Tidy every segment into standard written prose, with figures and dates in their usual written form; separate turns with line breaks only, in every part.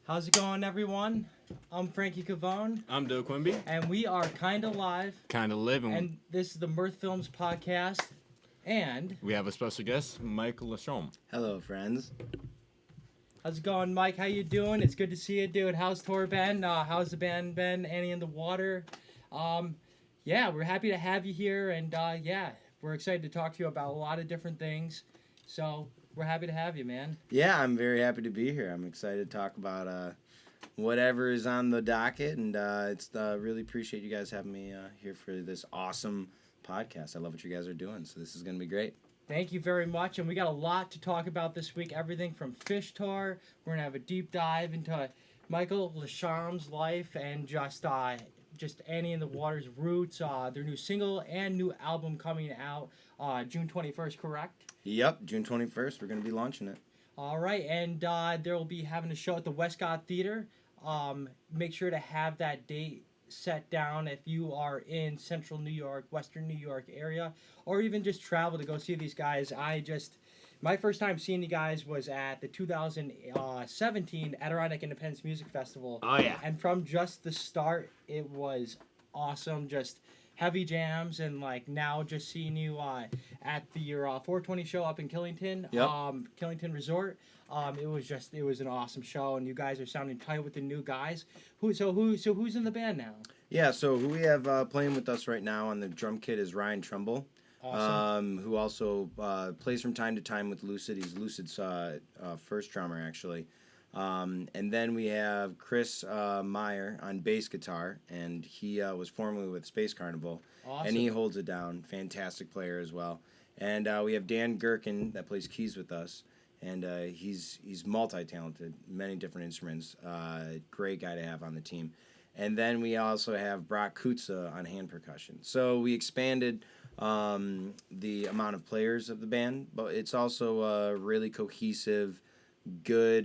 How's it going, everyone? I'm Frankie Cavone,
I'm Doe Quimby.
and we are Kinda Live,
Kinda Livin.
and this is the Mirth Films podcast, and
We have a special guest, Michael Lashomb.
Hello, friends.
how's it going, Mike? How you doing? It's good to see you, dude. How's tour been? How's the band been? Annie in the Water? Yeah, we're happy to have you here, and yeah, we're excited to talk to you about a lot of different things, so we're happy to have you, man.
Yeah, I'm very happy to be here. I'm excited to talk about whatever is on the docket, and it's really appreciate you guys having me here for this awesome podcast. I love what you guys are doing, so this is going to be great.
Thank you very much, and we got a lot to talk about this week. Everything from Phish Tour. We're gonna have a deep dive into Michael Lashomb's life and just Annie in the Water's roots. Their new single and new album coming out June 21st, correct?
Yep, June 21st, we're going to be launching it.
All right, and they'll be having a show at the Westcott Theater. Make sure to have that date set down if you are in Central New York, Western New York area, or even just travel to go see these guys. My first time seeing you guys was at the 2017 Adirondack Independence Music Festival.
Oh, yeah.
And from just the start, it was awesome. Just heavy jams, and now just seeing you at your 420 show up in Killington,
Yep.
Killington Resort. It was an awesome show, and you guys are sounding tight with the new guys. Who's in the band now?
Yeah, so who we have playing with us right now on the drum kit is Ryan Trumbull,
Awesome.
who also plays from time to time with Lucid. He's Lucid's first drummer, actually. And then we have Chris Meyer on bass guitar, and he was formerly with Space Carnival,
Awesome.
and he holds it down. Fantastic player as well. And we have Dan Gherkin that plays keys with us, and he's multi-talented, many different instruments. Great guy to have on the team. And then we also have Brock Kutza on hand percussion. So we expanded the amount of players of the band, but it's also a really cohesive, good,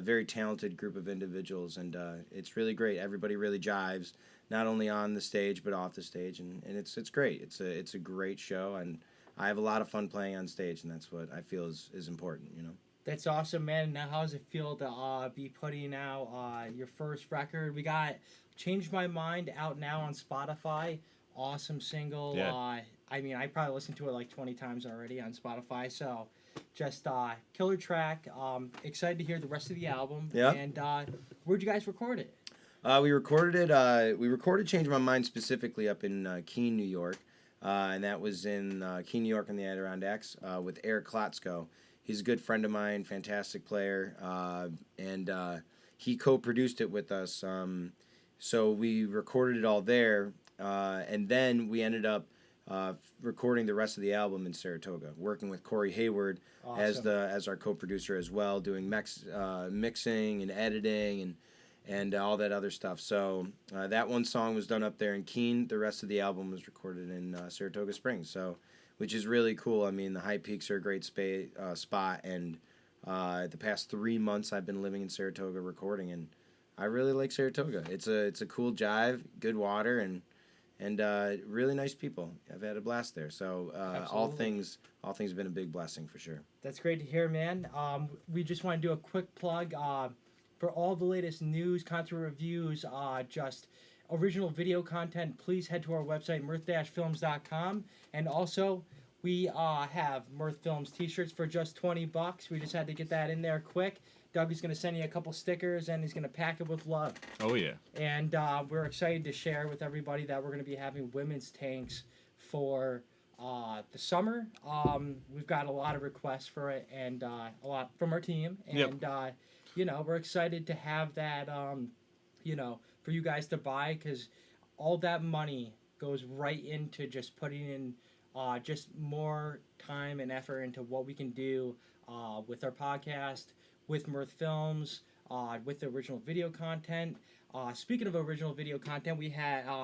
very talented group of individuals, and it's really great. Everybody really jives, not only on the stage but off the stage, and it's great. It's a great show, and I have a lot of fun playing on stage, and that's what I feel is important, you know.
That's awesome, man. Now, how does it feel to be putting out your first record? We got Change My Mind out now on Spotify. Awesome single.
Yeah.
I probably listened to it like 20 times already on Spotify, so just killer track. Excited to hear the rest of the album.
Yeah.
And where'd you guys record it?
We recorded it. We recorded "Change My Mind" specifically up in Keene, New York, and that was in Keene, New York, in the Adirondacks with Eric Klotzko. He's a good friend of mine, fantastic player, and he co-produced it with us. So we recorded it all there, and then we ended up recording the rest of the album in Saratoga, working with Corey Hayward
Awesome.
as our co-producer as well, doing mixing and editing and all that other stuff. So that one song was done up there in Keene. The rest of the album was recorded in Saratoga Springs. So, which is really cool. I mean, the High Peaks are a great spot, and the past 3 months I've been living in Saratoga recording, and I really like Saratoga. It's a cool jive, good water, and really nice people. I've had a blast there. So all things have been a big blessing for sure.
That's great to hear, man. We just want to do a quick plug for all the latest news, concert reviews, just original video content. Please head to our website, mirth-films.com. And also, we have Mirth Films t-shirts for just $20. We just had to get that in there quick. Doug is going to send you a couple stickers, and he's going to pack it with love.
Oh, yeah.
And we're excited to share with everybody that we're going to be having women's tanks for the summer. We've got a lot of requests for it, and a lot from our team. And, we're excited to have that, for you guys to buy, because all that money goes right into just putting in just more time and effort into what we can do with our podcast, with Mirth Films, with the original video content. Speaking of original video content, we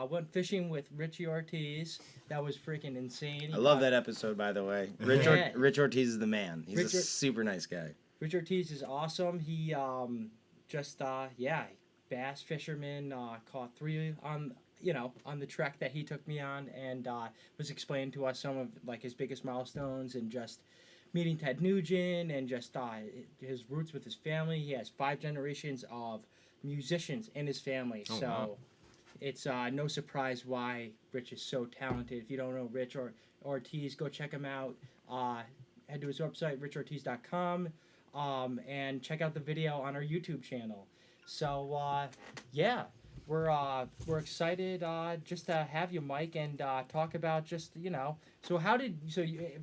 went fishing with Richie Ortiz. That was freaking insane.
I love that episode, by the way. Rich Ortiz is the man. He's a super nice guy.
Rich Ortiz is awesome. He bass fisherman, caught 3 on the trek that he took me on, and was explaining to us some of his biggest milestones, and just meeting Ted Nugent, and just his roots with his family. He has 5 generations of musicians in his family.
Oh,
So
wow.
it's no surprise why Rich is so talented. If you don't know Rich or Ortiz, go check him out. Head to his website, richortiz.com, and check out the video on our YouTube channel. So yeah, we're excited just to have you, Mike, and talk about just So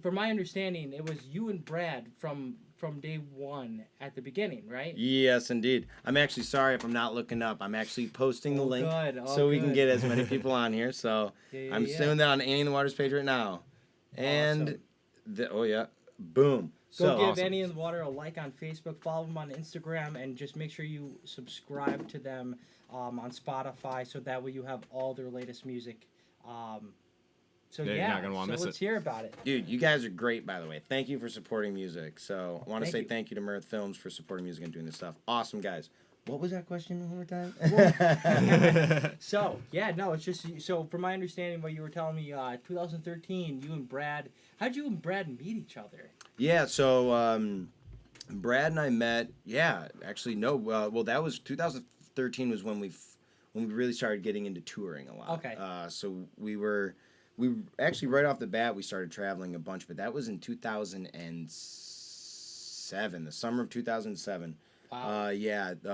from my understanding, it was you and Brad from day one at the beginning, right?
Yes, indeed. I'm actually sorry if I'm not looking up. I'm actually posting the link
Good.
so we can
Good.
get as many people on here. So
Yeah,
I'm
yeah.
doing that on Annie in the Water's page right now. And oh yeah, boom.
Go
So
give
awesome.
Annie in the Water a like on Facebook, follow them on Instagram, and just make sure you subscribe to them on Spotify, so that way you have all their latest music. So
Yeah, you're not gonna wanna miss
let's
it.
hear about it.
dude, you guys are great, by the way. Thank you for supporting music. So I want to
Thank
say
you.
thank you to Mirth Films for supporting music and doing this stuff. Awesome guys. What was that question one more time?
So yeah, no, it's just so from my understanding, what you were telling me, 2013, you and Brad, how'd you and Brad meet each other?
Yeah, so Brad and I met. Yeah, actually, no. Well, that was 2013 was when we really started getting into touring a lot.
Okay.
So we actually right off the bat we started traveling a bunch, but that was in 2007, the summer of 2007.
Wow.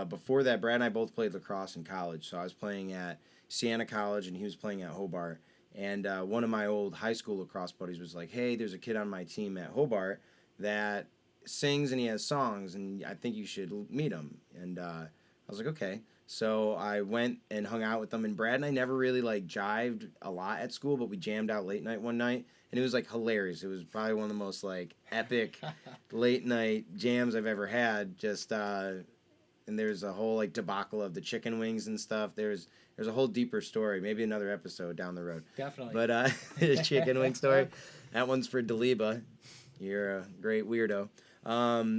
Before that, Brad and I both played lacrosse in college. So I was playing at Siena College, and he was playing at Hobart. And one of my old high school lacrosse buddies was like, "Hey, there's a kid on my team at Hobart that sings and he has songs, and I think you should meet him." And I was like, "Okay." So I went and hung out with them. And Brad and I never really like jived a lot at school, but we jammed out late night one night, and it was like hilarious. It was probably one of the most like epic late night jams I've ever had. Just and there's a whole like debacle of the chicken wings and stuff. There's a whole deeper story, maybe another episode down the road.
Definitely.
But the chicken wing story, that one's for Deliba. You're a great weirdo.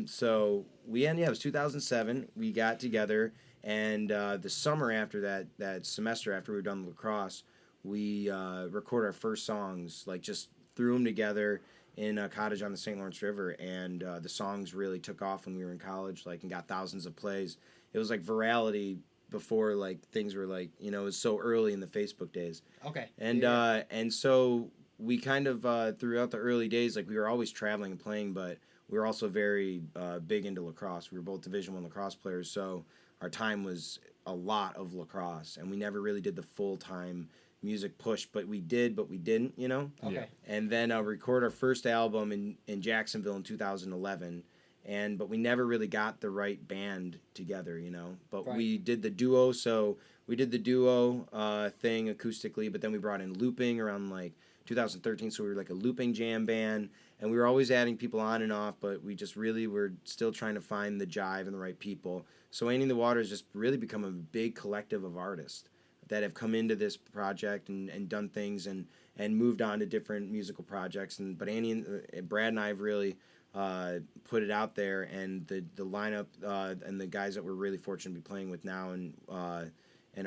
So it was 2007. We got together, and the summer after that semester after we were done lacrosse, we recorded our first songs. Like just threw them together in a cottage on the St. Lawrence River, and the songs really took off when we were in college, like, and got thousands of plays. It was like virality before like things were like, it was so early in the Facebook days.
Okay.
And so we kind of throughout the early days, like we were always traveling and playing, but we were also very big into lacrosse. We were both Division I lacrosse players, so our time was a lot of lacrosse, and we never really did the full-time music push, but we did, but we didn't,
Okay.
And then record our first album in Jacksonville in 2011, but we never really got the right band together, But
Right.
we did the duo, so we did the duo thing acoustically, but then we brought in looping around like 2013, so we were like a looping jam band, and we were always adding people on and off, but we just really were still trying to find the jive and the right people. So Annie in the Water has just really become a big collective of artists that have come into this project and done things and moved on to different musical projects. But Annie and Brad and I have really put it out there, and the lineup and the guys that we're really fortunate to be playing with now, and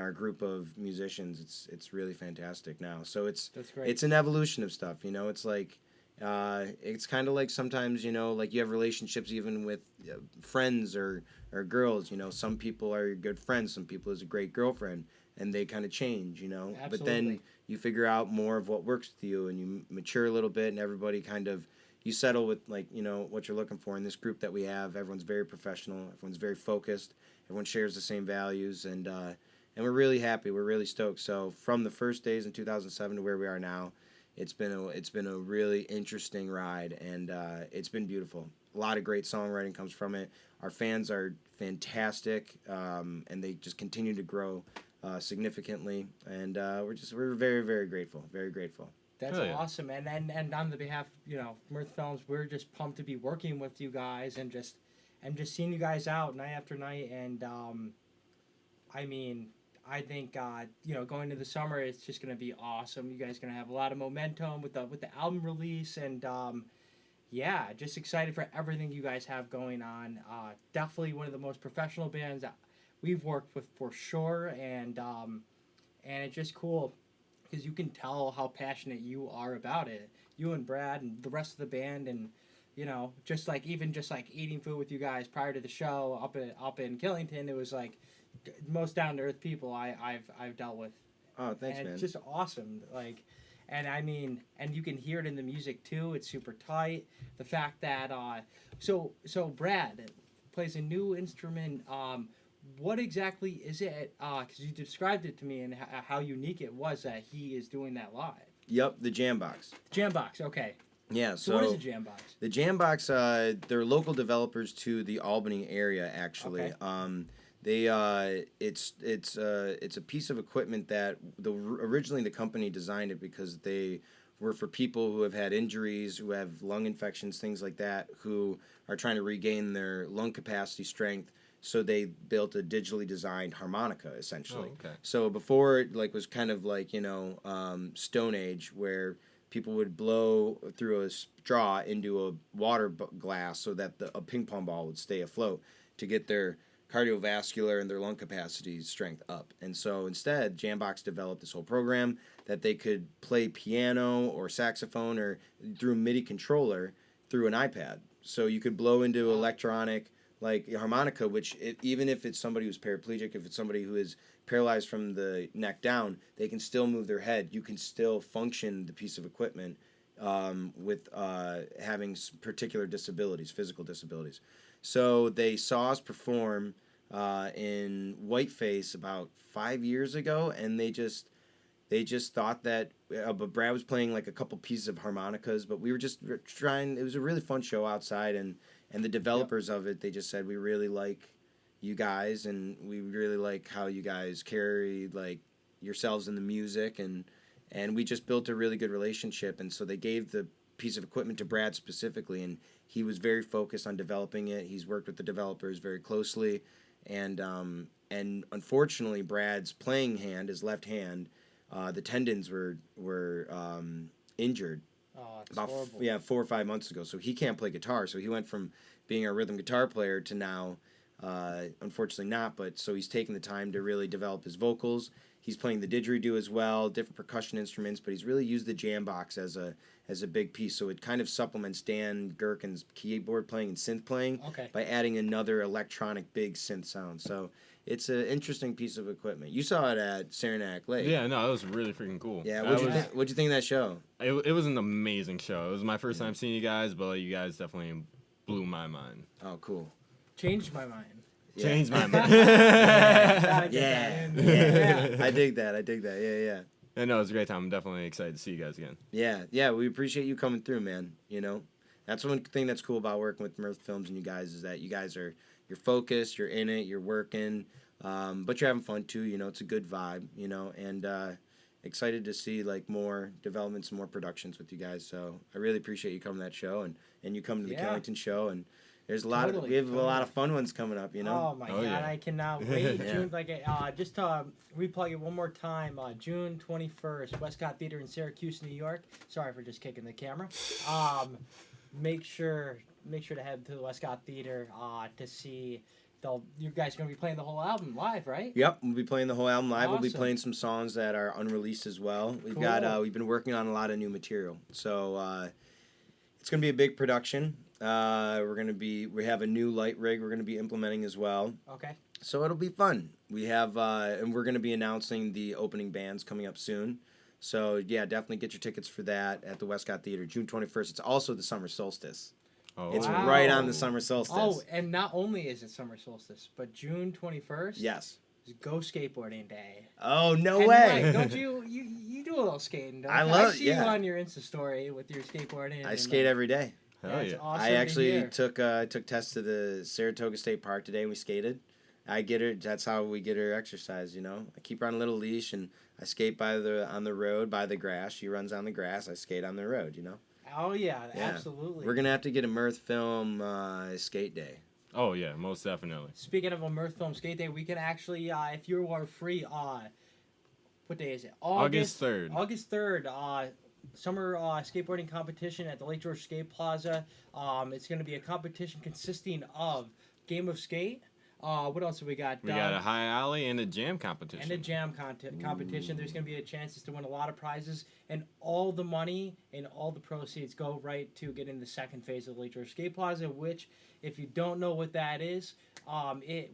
our group of musicians, it's really fantastic now. So
That's great.
it's an evolution of stuff. It's like it's kind of like sometimes like you have relationships even with friends or girls. Some people are your good friends, some people is a great girlfriend, and they kind of change. But then
Absolutely.
you figure out more of what works with you, and you mature a little bit, and everybody kind of you settle with like what you're looking for. In this group that we have, everyone's very professional, everyone's very focused, everyone shares the same values, and we're really happy, we're really stoked. So from the first days in 2007 to where we are now, it's been a really interesting ride, and it's been beautiful. A lot of great songwriting comes from it. Our fans are fantastic, and they just continue to grow significantly, and we're very, very grateful, very grateful.
That's
Hell yeah.
awesome. And on the behalf, Mirth Films, we're just pumped to be working with you guys and just seeing you guys out night after night. And I mean, I think going to the summer, it's just gonna be awesome. You guys are gonna have a lot of momentum with the album release, and yeah, just excited for everything you guys have going on. Definitely one of the most professional bands that we've worked with for sure, and it's just cool because you can tell how passionate you are about it. You and Brad and the rest of the band, and just like eating food with you guys prior to the show up in Killington, it was like most down to earth people I've dealt with.
Oh, thanks,
And
man.
it's just awesome. Like, and I mean, and you can hear it in the music too. It's super tight. The fact that so Brad plays a new instrument. What exactly is it? Because you described it to me and how unique it was that he is doing that live.
Yep, the Jam Box.
Jam box, okay.
Yeah,
So what is a jam box?
The Jam Box, they're local developers to the Albany area, actually.
Okay.
It's a piece of equipment that originally the company designed it because they were for people who have had injuries, who have lung infections, things like that, who are trying to regain their lung capacity, strength. So they built a digitally designed harmonica, essentially.
Oh, okay.
So before it was kind of like Stone Age, where people would blow through a straw into a water glass so that a ping pong ball would stay afloat to get their cardiovascular and their lung capacity strength up. And so instead, Jambox developed this whole program that they could play piano or saxophone or through MIDI controller through an iPad. So you could blow into electronic like harmonica, which even if it's somebody who's paraplegic, if it's somebody who is paralyzed from the neck down, they can still move their head. You can still function the piece of equipment with having particular disabilities, physical disabilities. So they saw us perform in Whiteface about 5 years ago, and they just thought that Brad was playing like a couple pieces of harmonicas, but we were just trying. It was a really fun show outside, and the developers of it, they just said, we really like you guys, and we really like how you guys carry like yourselves in the music, and we just built a really good relationship. And so they gave the piece of equipment to Brad specifically, and he was very focused on developing it. He's worked with the developers very closely, and unfortunately, Brad's playing hand, his left hand, the tendons were injured.
Oh, it's
About
horrible.
4 or 5 months ago. So he can't play guitar. So he went from being a rhythm guitar player to now, unfortunately not. But so he's taking the time to really develop his vocals. He's playing the didgeridoo as well, different percussion instruments. But he's really used the jam box as a big piece. So it kind of supplements Dan Gherkin's keyboard playing and synth playing by adding another electronic big synth sound. So it's an interesting piece of equipment. You saw it at Saranac Lake.
Yeah, no, it was really freaking cool.
Yeah, what'd you think of that show?
It was an amazing show. It was my first time seeing you guys, but you guys definitely blew my mind.
Oh, cool.
Changed my mind.
Yeah.
Changed my mind.
Yeah. I dig that. Yeah.
I know, it was a great time. I'm definitely excited to see you guys again.
Yeah, we appreciate you coming through, man. You know, that's one thing that's cool about working with Mirth Films and you guys is that you guys you're focused, you're in it, you're working, but you're having fun too. You know, it's a good vibe. You know, and excited to see like more developments and more productions with you guys. So I really appreciate you coming to that show and you come to the Killington show, and there's a lot we have a lot of fun ones coming up. You know.
Oh my God,
yeah.
I cannot wait. June, just to replug it one more time. June 21st, Westcott Theater in Syracuse, New York. Sorry for just kicking the camera. Make sure to head to the Westcott Theater to see. You guys are gonna be playing the whole album live, right?
Yep, we'll be playing the whole album live. We'll be
Awesome.
playing some songs that are unreleased as well.
Cool.
We've been working on a lot of new material, so it's gonna be a big production. We have a new light rig we're gonna be implementing as well.
Okay.
So it'll be fun. We have and we're gonna be announcing the opening bands coming up soon. So yeah, definitely get your tickets for that at the Westcott Theater, June 21st. It's also the summer solstice.
Oh.
It's
Wow.
right on the summer solstice.
Oh, and not only is it summer solstice, but June 21st.
Yes.
Is Go Skateboarding Day.
Oh, no
And
way.
Mike, don't you do a little skating? Don't
I
you?
love-
I see
yeah.
you on your Insta story with your skateboarding.
I
and,
skate every day.
Hell
it's
yeah.
awesome
I
to
actually
hear.
took tests to the Saratoga State Park today and we skated. I get her. That's how we get her exercise. You know, I keep her on a little leash and I skate on the road by the grass. She runs on the grass. I skate on the road. You know.
Oh yeah,
Yeah.
absolutely.
We're gonna have to get a Mirth Film skate day.
Oh, yeah, most definitely.
Speaking of a Mirth Film Skate Day, we can actually, if you are free, what day is it?
August 3rd.
August 3rd, summer skateboarding competition at the Lake George Skate Plaza. It's going to be a competition consisting of game of skate, What else have we got?
We got a high alley and a jam competition.
And a jam competition. There's going to be a chances to win a lot of prizes, and all the money and all the proceeds go right to getting the second phase of Lake George Skate Plaza, which, if you don't know what that is,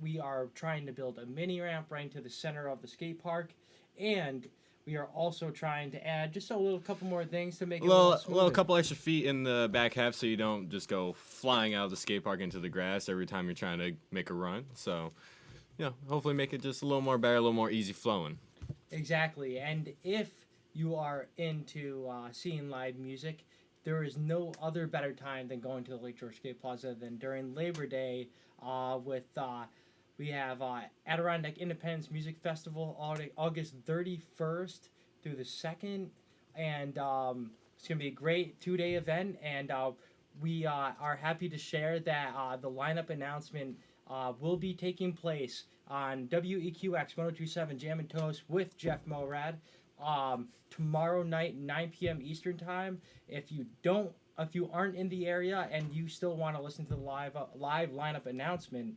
we are trying to build a mini ramp right into the center of the skate park, and we are also trying to add just a couple more things to make it a little smoother.
Couple extra feet in the back half so you don't just go flying out of the skate park into the grass every time you're trying to make a run. So, hopefully make it just a little more better, a little more easy flowing.
Exactly. And if you are into seeing live music, there is no other better time than going to the Lake George Skate Plaza than during Labor Day we have Adirondack Independence Music Festival August 31st through the 2nd, and it's going to be a great 2-day event, and we are happy to share that the lineup announcement will be taking place on WEQX 1027 Jam and Toast with Jeff Morad tomorrow night, 9 p.m. Eastern Time. If you aren't in the area and you still want to listen to the live lineup announcement,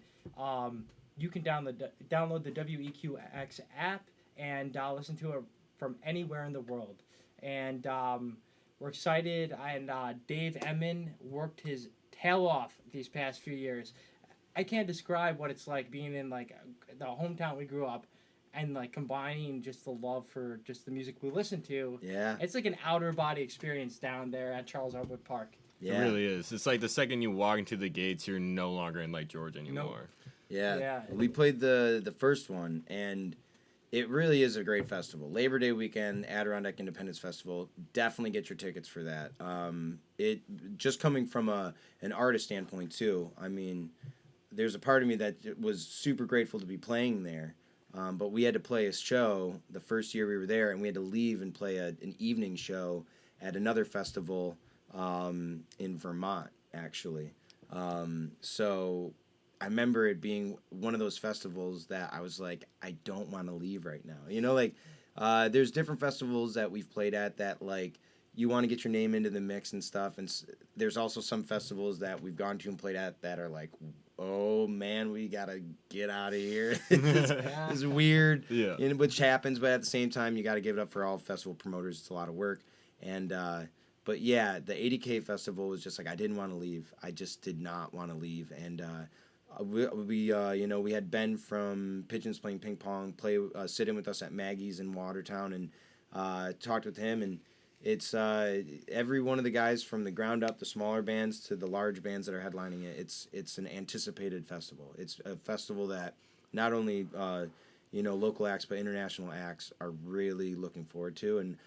you can download the WEQX app and listen to it from anywhere in the world. And we're excited. And Dave Emmon worked his tail off these past few years. I can't describe what it's like being in the hometown we grew up and combining just the love for just the music we listen to.
Yeah.
It's like an outer body experience down there at Charles Arwood Park.
Yeah.
It really is. It's like the second you walk into the gates, you're no longer in Lake George anymore.
Nope.
Yeah. We played the first one, and it really is a great festival. Labor Day weekend, Adirondack Independence Festival. Definitely get your tickets for that. It just coming from an artist standpoint too. I mean, there's a part of me that was super grateful to be playing there, but we had to play a show the first year we were there, and we had to leave and play an evening show at another festival in Vermont, actually. So I remember it being one of those festivals that I was like, I don't want to leave right now. There's different festivals that we've played at that you want to get your name into the mix and stuff. And there's also some festivals that we've gone to and played at that are like, oh man, we got to get out of here. It's weird, which happens. But at the same time, you got to give it up for all festival promoters. It's a lot of work. And, but yeah, the 80K festival was just I didn't want to leave. I just did not want to leave. And, we had Ben from Pigeons Playing Ping Pong sit in with us at Maggie's in Watertown and talked with him, and it's every one of the guys from the ground up, the smaller bands to the large bands that are headlining it. It's an anticipated festival. It's a festival that not only local acts but international acts are really looking forward to, and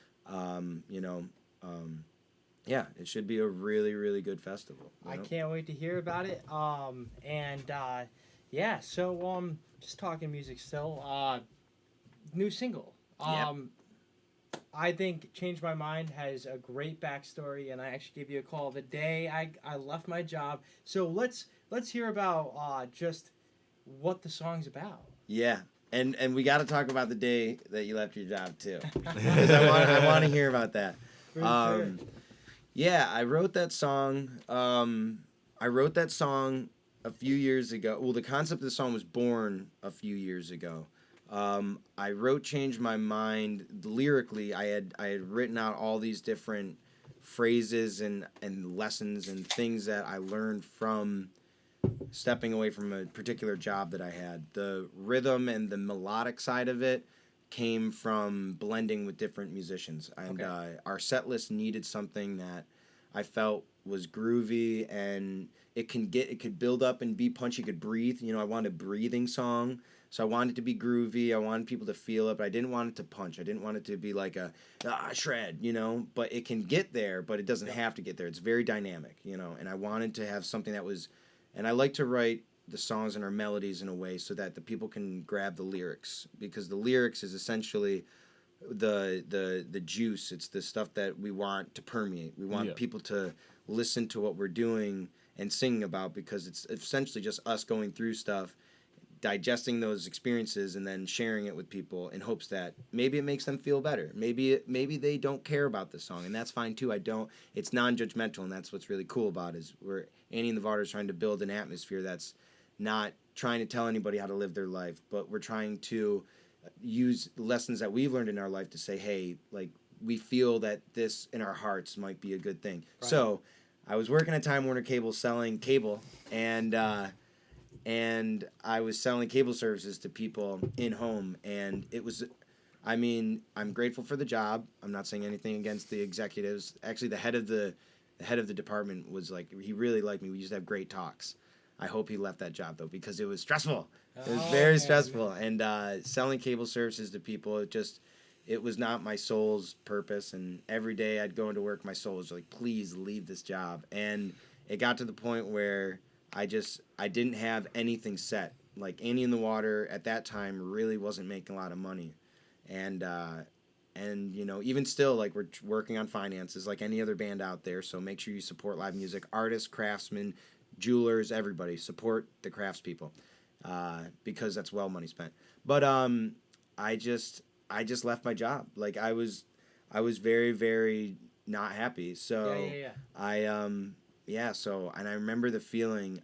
yeah, it should be a really, really good festival.
I can't wait to hear about it. So just talking music still. New single. I think Change My Mind has a great backstory, and I actually gave you a call the day I left my job. So let's hear about just what the song's about.
Yeah. And we got to talk about the day that you left your job too, because I want to hear about that.
Sure.
Yeah, I wrote that song. A few years ago. Well, the concept of the song was born a few years ago. I wrote "Change My Mind" lyrically. I had written out all these different phrases and lessons and things that I learned from stepping away from a particular job that I had. The rhythm and the melodic side of it came from blending with different musicians, and our set list needed something that I felt was groovy, and it could build up and be punchy, could breathe. I wanted a breathing song, so I wanted it to be groovy. I wanted people to feel it, but I didn't want it to punch. I didn't want it to be like a shred, but it can get there, but it doesn't have to get there. It's very dynamic, and I wanted to have something that was, and I like to write the songs and our melodies in a way so that the people can grab the lyrics, because the lyrics is essentially the juice. It's the stuff that we want to permeate. We want people to listen to what we're doing and singing about, because it's essentially just us going through stuff, digesting those experiences, and then sharing it with people in hopes that maybe it makes them feel better. Maybe they don't care about the song, and that's fine too. It's non-judgmental, and that's what's really cool about it, is where Annie and the Varders trying to build an atmosphere that's not trying to tell anybody how to live their life, but we're trying to use lessons that we've learned in our life to say, hey, like, we feel that this in our hearts might be a good thing. Right. So I was working at Time Warner Cable selling cable, and I was selling cable services to people in home, and it was, I mean, I'm grateful for the job. I'm not saying anything against the executives. Actually, the head of the department was like, he really liked me. We used to have great talks. I hope he left that job though, because it was stressful. It was very stressful, and selling cable services to people, it was not my soul's purpose. And every day I'd go into work, my soul was like, please leave this job. And it got to the point where I didn't have anything set. Like Annie in the Water at that time really wasn't making a lot of money, and you know, even still, like, we're working on finances like any other band out there. So make sure you support live music, artists, craftsmen, jewelers, everybody. Support the craftspeople, because that's well money spent. But I just left my job. Like, I was very, very not happy. So so, and I remember the feeling,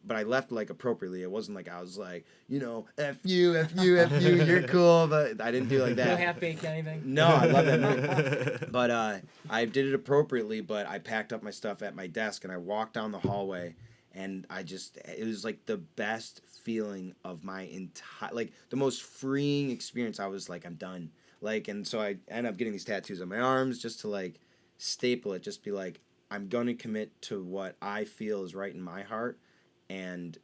but I left, like, appropriately. It wasn't like I was like, you know, F you, you're cool, but I didn't do like that.
No half-baked anything?
No, I love that movie. But I did it appropriately, but I packed up my stuff at my desk, and I walked down the hallway, and it was like the best feeling of my entire, like, the most freeing experience. I was like, I'm done. Like, and so I ended up getting these tattoos on my arms just to, like, staple it, just be like, I'm going to commit to what I feel is right in my heart. And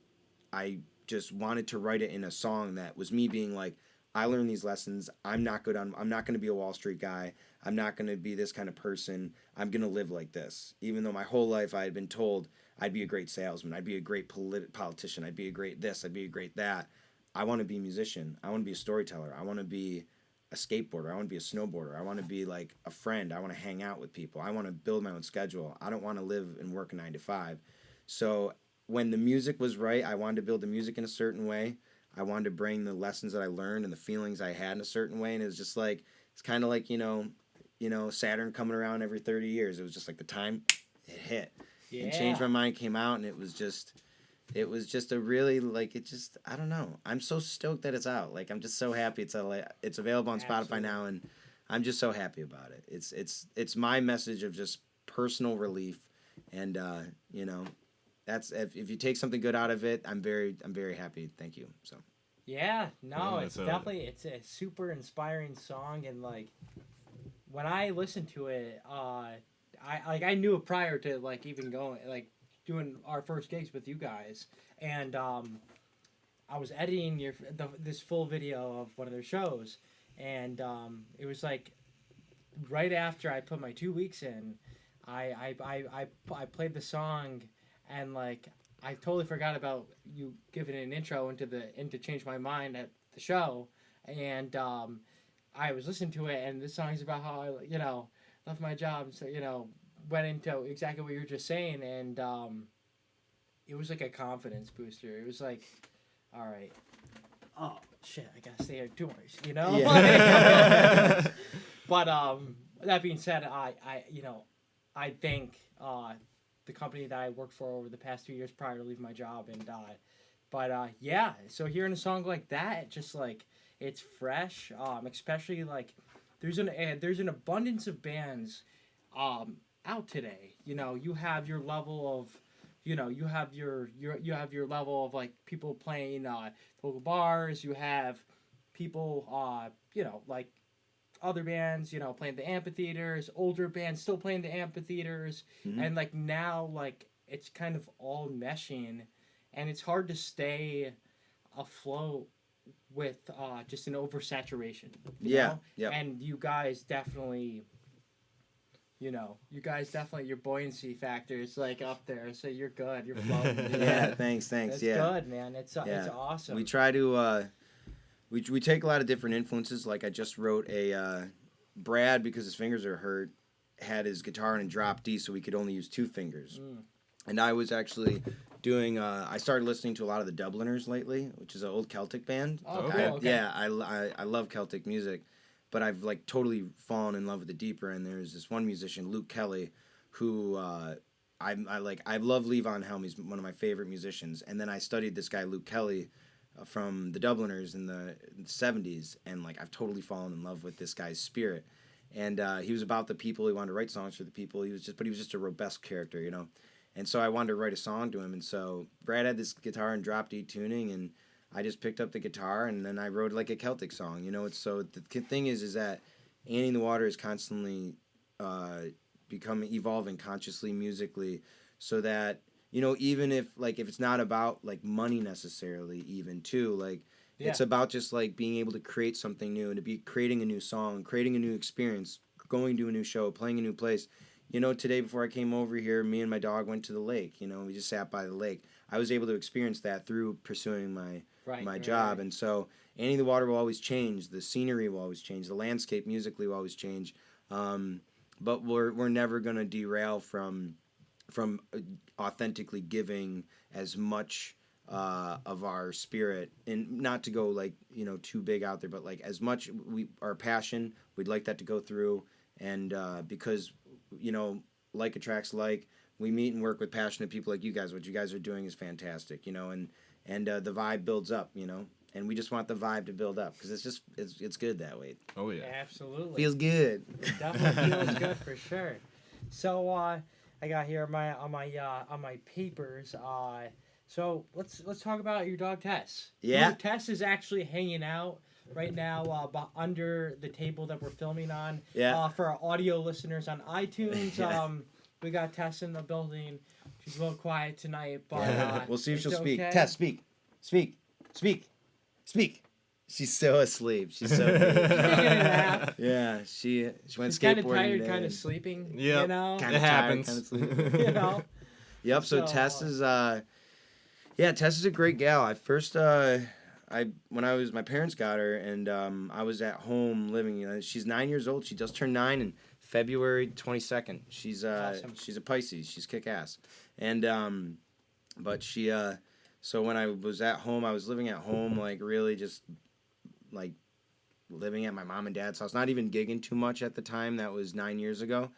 I just wanted to write it in a song that was me being like, I learned these lessons. I'm not going to be a Wall Street guy. I'm not going to be this kind of person. I'm going to live like this. Even though my whole life I had been told I'd be a great salesman. I'd be a great politician. I'd be a great this. I'd be a great that. I want to be a musician. I want to be a storyteller. I want to be a skateboarder. I want to be a snowboarder. I want to be like a friend. I want to hang out with people. I want to build my own schedule. I don't want to live and work a 9 to 5. So when the music was right, I wanted to build the music in a certain way. I wanted to bring the lessons that I learned and the feelings I had in a certain way. And it was just like, it's kind of like, you know, Saturn coming around every 30 years. It was just like the time it hit. Yeah. And Change My Mind came out, and it was just a really, like, I don't know. I'm so stoked that it's out. Like, I'm just so happy it's available on Spotify now, and I'm just so happy about it. It's my message of just personal relief, and you know, that's if you take something good out of it, I'm very happy. Thank you. So.
Yeah, no, it's definitely a super inspiring song, and like when I listened to it, I knew it prior to like even going like doing our first gigs with you guys, and I was editing this full video of one of their shows, and it was like right after I put my 2 weeks in, I played the song, and like I totally forgot about you giving an intro into Change My Mind at the show, and I was listening to it, and this song's about how I left my job, so went into exactly what you were just saying, and it was like a confidence booster. It was like, all right, oh shit, I gotta stay outdoors, Yeah. But that being said, I thank the company that I worked for over the past 2 years prior to leaving my job, and yeah. So hearing a song like that, just like it's fresh, especially like there's an abundance of bands out today. You have your level of. You have your level of like people playing local bars. You have people, like other bands, playing the amphitheaters. Older bands still playing the amphitheaters, and like now, like it's kind of all meshing, and it's hard to stay afloat with just an oversaturation.
Yeah.
And you guys definitely. Your buoyancy factor is like up there, so you're good. You're floating.
Yeah, thanks.
It's good, man. It's awesome.
We try to we take a lot of different influences. Like I just wrote Brad, because his fingers are hurt, had his guitar in a drop D, so we could only use 2 fingers. And I was actually doing. I started listening to a lot of the Dubliners lately, which is an old Celtic band.
Oh, cool. Okay.
Yeah, I love Celtic music. But I've like totally fallen in love with the deeper end. There's this one musician, Luke Kelly, who I love Levon Helm. He's one of my favorite musicians. And then I studied this guy Luke Kelly from the Dubliners in the 70s, and like I've totally fallen in love with this guy's spirit. And he was about the people. He wanted to write songs for the people. He was just a robust character, you know. And so I wanted to write a song to him. And so Brad had this guitar in drop D tuning, and I just picked up the guitar, and then I wrote like a Celtic song, you know. It's so the thing is that Annie in the Water is constantly evolving consciously musically, so that, you know, even if it's not about like money necessarily, even too, like it's about just like being able to create something new and to be creating a new song, creating a new experience, going to a new show, playing a new place. You know, today before I came over here, me and my dog went to the lake. You know, we just sat by the lake. I was able to experience that through pursuing my job. And so Annie the Water will always change. The scenery will always change. The landscape musically will always change. But we're never going to derail from authentically giving as much of our spirit, and not to go like, you know, too big out there, but like as much our passion, we'd like that to go through. And because, you know, like attracts like, we meet and work with passionate people like you guys. What you guys are doing is fantastic, you know, and the vibe builds up, you know, and we just want the vibe to build up because it's good that way.
Oh yeah,
absolutely,
feels good.
It definitely feels good for sure. So I got here on my papers. So let's talk about your dog Tess.
Yeah,
Tess is actually hanging out right now under the table that we're filming on.
Yeah.
For our audio listeners on iTunes,
Yeah.
We got Tess in the building. She's a little quiet tonight, but
we'll see if she'll speak.
Okay.
Tess, speak. She's so asleep. She's so good. Yeah, she went skateboarding.
Kind of tired,
today.
Kind of sleeping.
Yeah,
you know,
it happens.
Kind of sleeping.
You know.
Yep. So Tess is Tess is a great gal. I first my parents got her, and I was at home living. You know, she's 9 years old. She just turned 9 in February 22nd. She's
awesome.
She's a Pisces. She's kick ass. And but she so when I was at home, I was living at home, like really just like living at my mom and dad's house, not even gigging too much at the time. That was 9 years ago.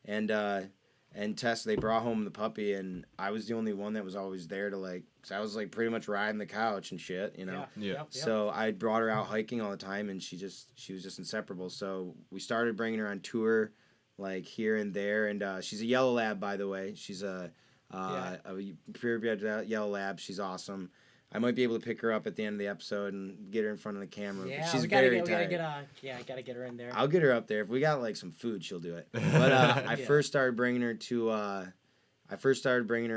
And Tess, they brought home the puppy, and I was the only one that was always there to like, cause I was like pretty much riding the couch and shit, you know.
Yeah.
Yep.
So I brought her out hiking all the time, and she was just inseparable. So we started bringing her on tour, like here and there, and she's a yellow lab, by the way. She's a purebred yellow lab. She's awesome. I might be able to pick her up at the end of the episode and get her in front of the camera.
Yeah,
she's
we gotta
very tired.
I gotta get her in there.
I'll get her up there. If we got like some food, she'll do it. But I first started bringing her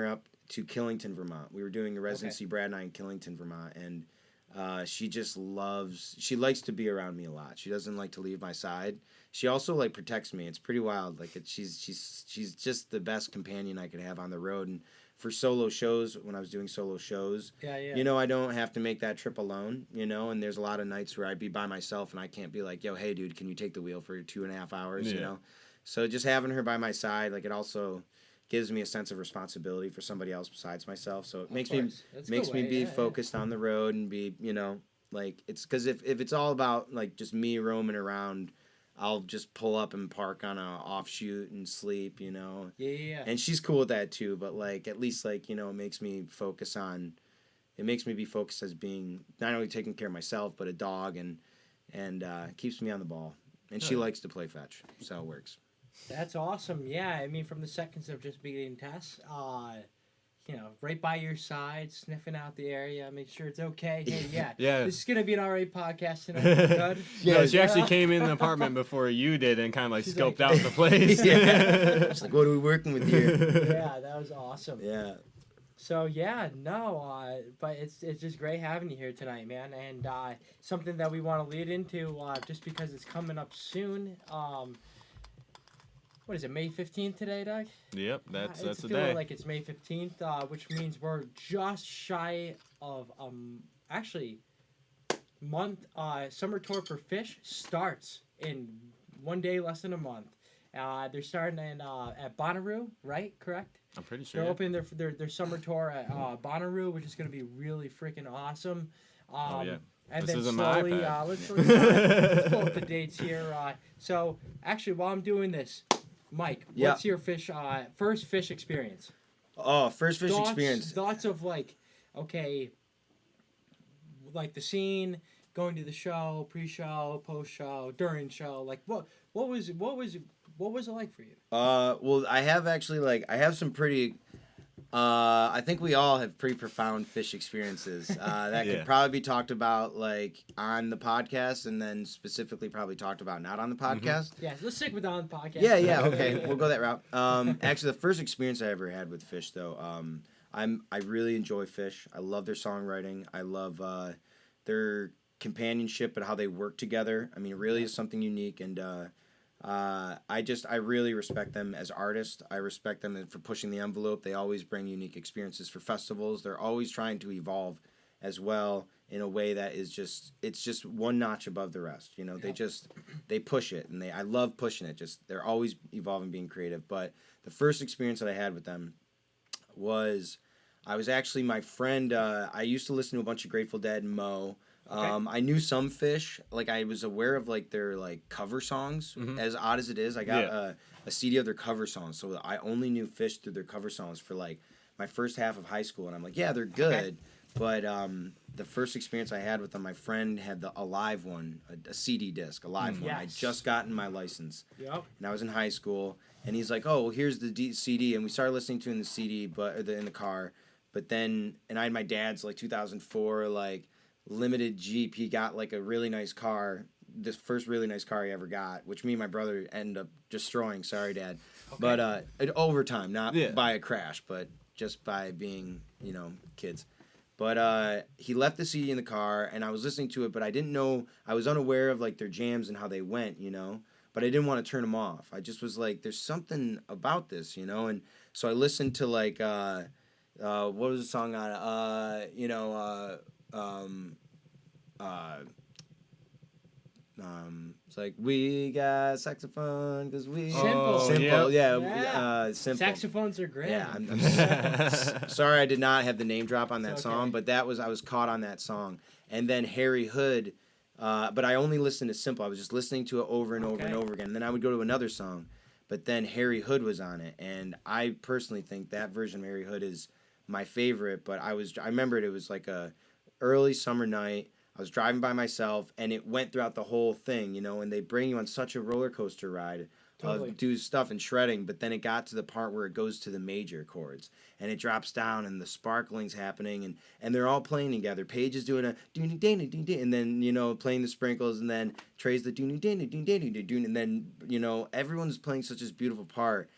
up to Killington, Vermont. We were doing a residency, Brad and I, in Killington, Vermont, and she likes to be around me a lot. She doesn't like to leave my side. She also like protects me. It's pretty wild. Like she's just the best companion I could have on the road. And for solo shows, when I was doing solo shows, you know, I don't have to make that trip alone, you know, and there's a lot of nights where I'd be by myself and I can't be like, yo, hey, dude, can you take the wheel for 2.5 hours, you know? So just having her by my side, like, it also gives me a sense of responsibility for somebody else besides myself. So it makes me be focused on the road and be, you know, like, it's because if it's all about, like, just me roaming around, I'll just pull up and park on a offshoot and sleep, you know.
Yeah.
And she's cool with that too, but like at least like, you know, it makes me be focused as being not only taking care of myself, but a dog, and keeps me on the ball. And she likes to play fetch, so it works.
That's awesome. Yeah, I mean, from the seconds of just being Tess, you know, right by your side, sniffing out the area, make sure it's okay. Hey,
yeah.
This is gonna be an alright podcast tonight. Good.
No, she actually came in the apartment before you did and kind of like scoped out the place.
She's like, what are we working with here?
Yeah, that was awesome.
Yeah.
So but it's just great having you here tonight, man. And something that we want to lead into, just because it's coming up soon. What is it, May 15th today, Doug?
Yep, that's
it's
the
feeling
day.
like it's May 15th, which means we're just shy of actually month. Summer tour for Phish starts in 1 day, less than a month. They're starting at Bonnaroo, right? Correct?
I'm pretty sure.
They're opening their summer tour at Bonnaroo, which is going to be really freaking awesome. And
this
then
isn't
slowly,
my iPad.
let's pull up the dates here. So actually, while I'm doing this, Mike,
Yeah.
what's your first Phish experience?
Oh, first Phish experience.
Thoughts of like, okay, like the scene, going to the show, pre-show, post-show, during show. Like, what was it like for you?
Well, I have some pretty. I think we all have pretty profound Phish experiences that
Yeah.
could probably be talked about like on the podcast, and then specifically probably talked about not on the podcast.
Yeah, let's stick with on the podcast.
Yeah, okay, we'll go that route. Actually, the first experience I ever had with Phish, though, I really enjoy Phish. I love their songwriting. I love their companionship and how they work together. I mean, it really is something unique, and I really respect them as artists. I respect them for pushing the envelope. They always bring unique experiences for festivals. They're always trying to evolve as well in a way that is it's just one notch above the rest. You know, they push it, and I love pushing it. They're always evolving, being creative. But the first experience that I had with them was I was actually my friend. I used to listen to a bunch of Grateful Dead and Mo.
Okay.
I knew some Phish. Like I was aware of like their like cover songs. As odd as it is, I got a CD of their cover songs. So I only knew Phish through their cover songs for like my first half of high school, and I'm like, yeah, they're good. Okay. But the first experience I had with them, my friend had a live one, a CD disc, a live one.
Yes.
I just gotten my license,
Yep.
and I was in high school. And he's like, oh, well, here's the CD, and we started listening to it in the CD, in the car. But then, and I had my dad's like 2004 like limited Jeep. He got like a really nice car, this first really nice car he ever got, which me and my brother ended up destroying. Sorry, Dad. Okay. But over time, not by a crash, but just by being, kids. But he left the CD in the car, and I was listening to it, but I didn't know, I was unaware of like their jams and how they went, but I didn't want to turn them off. I just was like, there's something about this, and so I listened to like, what was the song on it's like, we got saxophone because we
Simple.
Yeah. Simple.
Saxophones are great.
Yeah, I'm sorry I did not have the name drop on that song, but I was caught on that song. And then Harry Hood, but I only listened to Simple. I was just listening to it over and over and over again. And then I would go to another song, but then Harry Hood was on it, and I personally think that version of Harry Hood is my favorite. But I remembered it was like a early summer night. I was driving by myself, and it went throughout the whole thing, and they bring you on such a roller coaster ride of do stuff and shredding, but then it got to the part where it goes to the major chords, and it drops down, and the sparkling's happening, and they're all playing together. Paige is doing a doony dana ding ding, and then playing the sprinkles, and then Trey's the doony dana ding ding ding, and then everyone's playing such this beautiful part,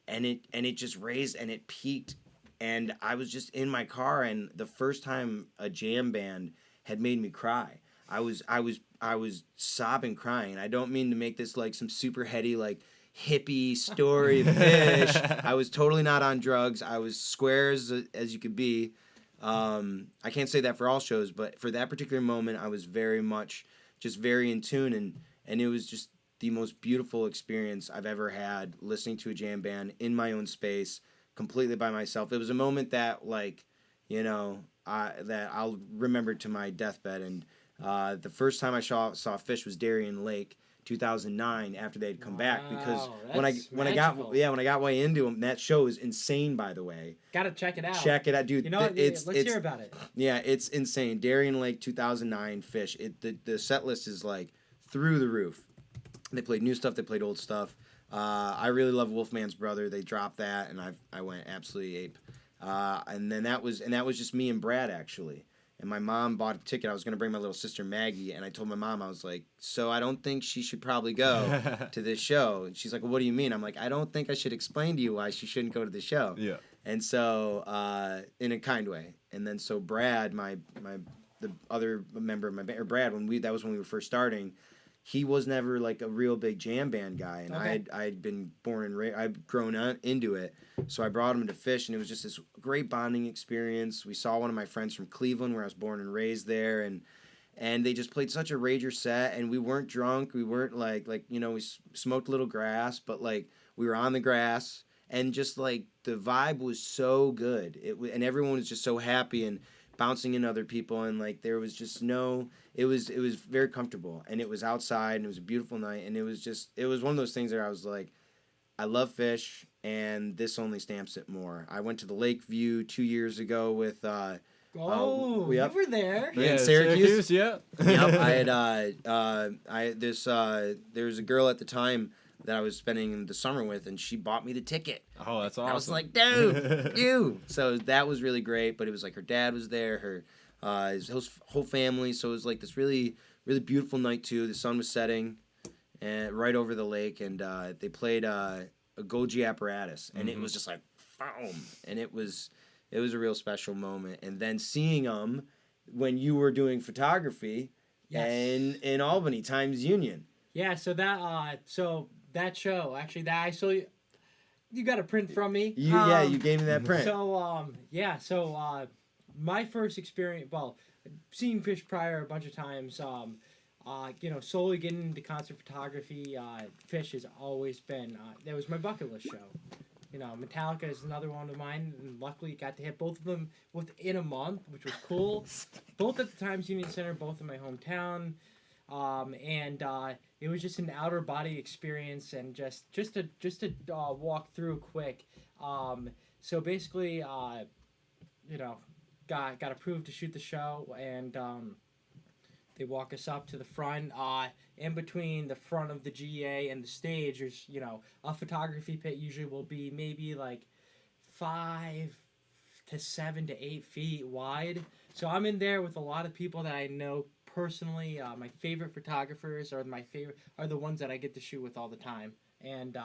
and it just raised and it peaked, and I was just in my car, and the first time a jam band had made me cry. I was sobbing, crying. I don't mean to make this like some super heady like hippie story of Phish. I was totally not on drugs. I was square as you could be. I can't say that for all shows, but for that particular moment, I was very much just very in tune, and it was just the most beautiful experience I've ever had listening to a jam band in my own space, completely by myself. It was a moment that that I'll remember to my deathbed. And the first time I saw Phish was Darien Lake, 2009, after they had come back. Because when I got way into them, that show is insane. By the way,
gotta check it out.
Check it out, dude.
Let's hear about it.
Yeah, it's insane. Darien Lake, 2009, Phish. The set list is like through the roof. They played new stuff. They played old stuff. I really love Wolfman's Brother. They dropped that, and I went absolutely ape. And that was just me and Brad, actually. And my mom bought a ticket. I was going to bring my little sister Maggie, and I told my mom, I was like, so I don't think she should probably go to this show. And she's like, well, what do you mean? I'm like, I don't think I should explain to you why she shouldn't go to the show. Yeah. And so, in a kind way. And then so Brad, the other member of my band, or Brad, that was when we were first starting, he was never like a real big jam band guy, and I'd been born and raised, I'd grown into it, so I brought him to Phish, and it was just this great bonding experience. We saw one of my friends from Cleveland, where I was born and raised there, and they just played such a rager set, and we weren't drunk, we weren't like we smoked a little grass, but like we were on the grass, and just like the vibe was so good, and everyone was just so happy and bouncing in other people, and like there was just it was very comfortable, and it was outside, and it was a beautiful night, and it was one of those things where I was like, I love Phish, and this only stamps it more. I went to the Lakeview 2 years ago with.
You
Yep.
were there.
Yeah, in Syracuse?
Yeah.
Yep, I had there was a girl at the time that I was spending the summer with, and she bought me the ticket.
Oh, that's awesome.
I was like, dude, you. So that was really great. But it was like her dad was there, his whole family. So it was like this really, really beautiful night too. The sun was setting, and right over the lake, and they played a Goji apparatus, and it was just like, boom, and it was a real special moment. And then seeing them when you were doing photography, in Albany Times Union.
Yeah, so that show actually that I saw you got a print from me.
You gave me that print.
So my first experience, seeing Phish prior a bunch of times, slowly getting into concert photography. Phish has always been that was my bucket list show. Metallica is another one of mine, and luckily got to hit both of them within a month, which was cool. Both at the Times Union Center, both in my hometown, and it was just an outer body experience, and just to walk through quick. So basically, got approved to shoot the show, and they walk us up to the front. In between the front of the GA and the stage, there's a photography pit usually will be maybe like 5 to 7 to 8 feet wide. So I'm in there with a lot of people that I know personally. My favorite photographers are the ones that I get to shoot with all the time. And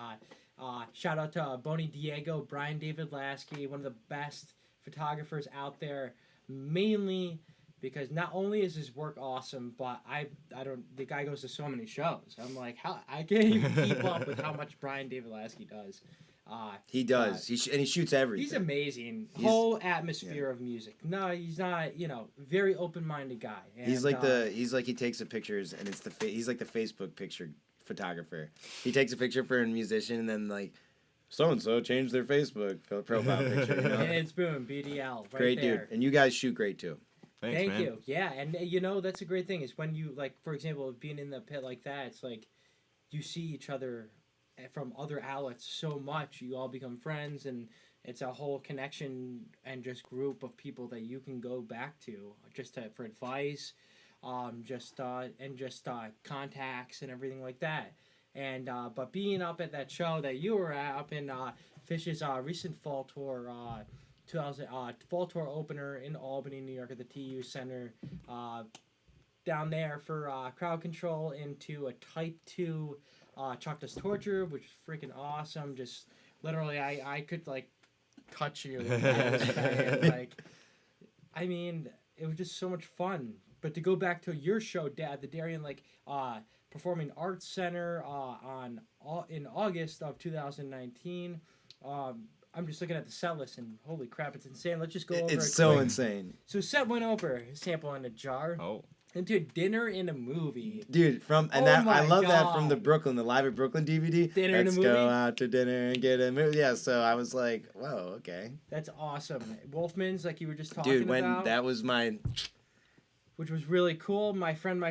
shout out to Boney Diego, Brian David Lasky, one of the best photographers out there, mainly because not only is his work awesome, but the guy goes to so many shows. I'm like, how I can't even keep up with how much Brian David Lasky does.
He does. He shoots everything.
He's amazing. Whole atmosphere of music. No, he's not. Very open-minded guy. And,
he's like he takes the pictures, and it's he's like the Facebook picture photographer. He takes a picture for a musician, and then like, so and so changed their Facebook profile picture.
And it's boom, BDL. Right
great
there.
dude, and you guys shoot great too.
Thanks,
Thank you. Yeah, and that's a great thing is when you for example, being in the pit like that, it's like you see each other from other outlets so much, you all become friends, and it's a whole connection and just group of people that you can go back to for advice, contacts and everything like that. And but being up at that show that you were at up in Phish's recent fall tour. Fall tour opener in Albany, New York at the TU Center. Down there for crowd control into a Type 2 Chuck Torture, which is freaking awesome. Just literally, I could touch you. It was just so much fun. But to go back to your show, Dad, the Darien Performing Arts Center in August of 2019. I'm just looking at the set list, and holy crap, it's insane. Let's just go over it.
It's so insane.
So set went over, sample in a jar.
Oh.
Into dinner in a movie.
Dude, I love that from the Live at Brooklyn DVD.
Dinner in a movie?
Let's go out to dinner and get a movie. Yeah, so I was like, whoa, okay.
That's awesome. Wolfman's, like you were just talking about.
Dude, when that was my...
Which was really cool. My friend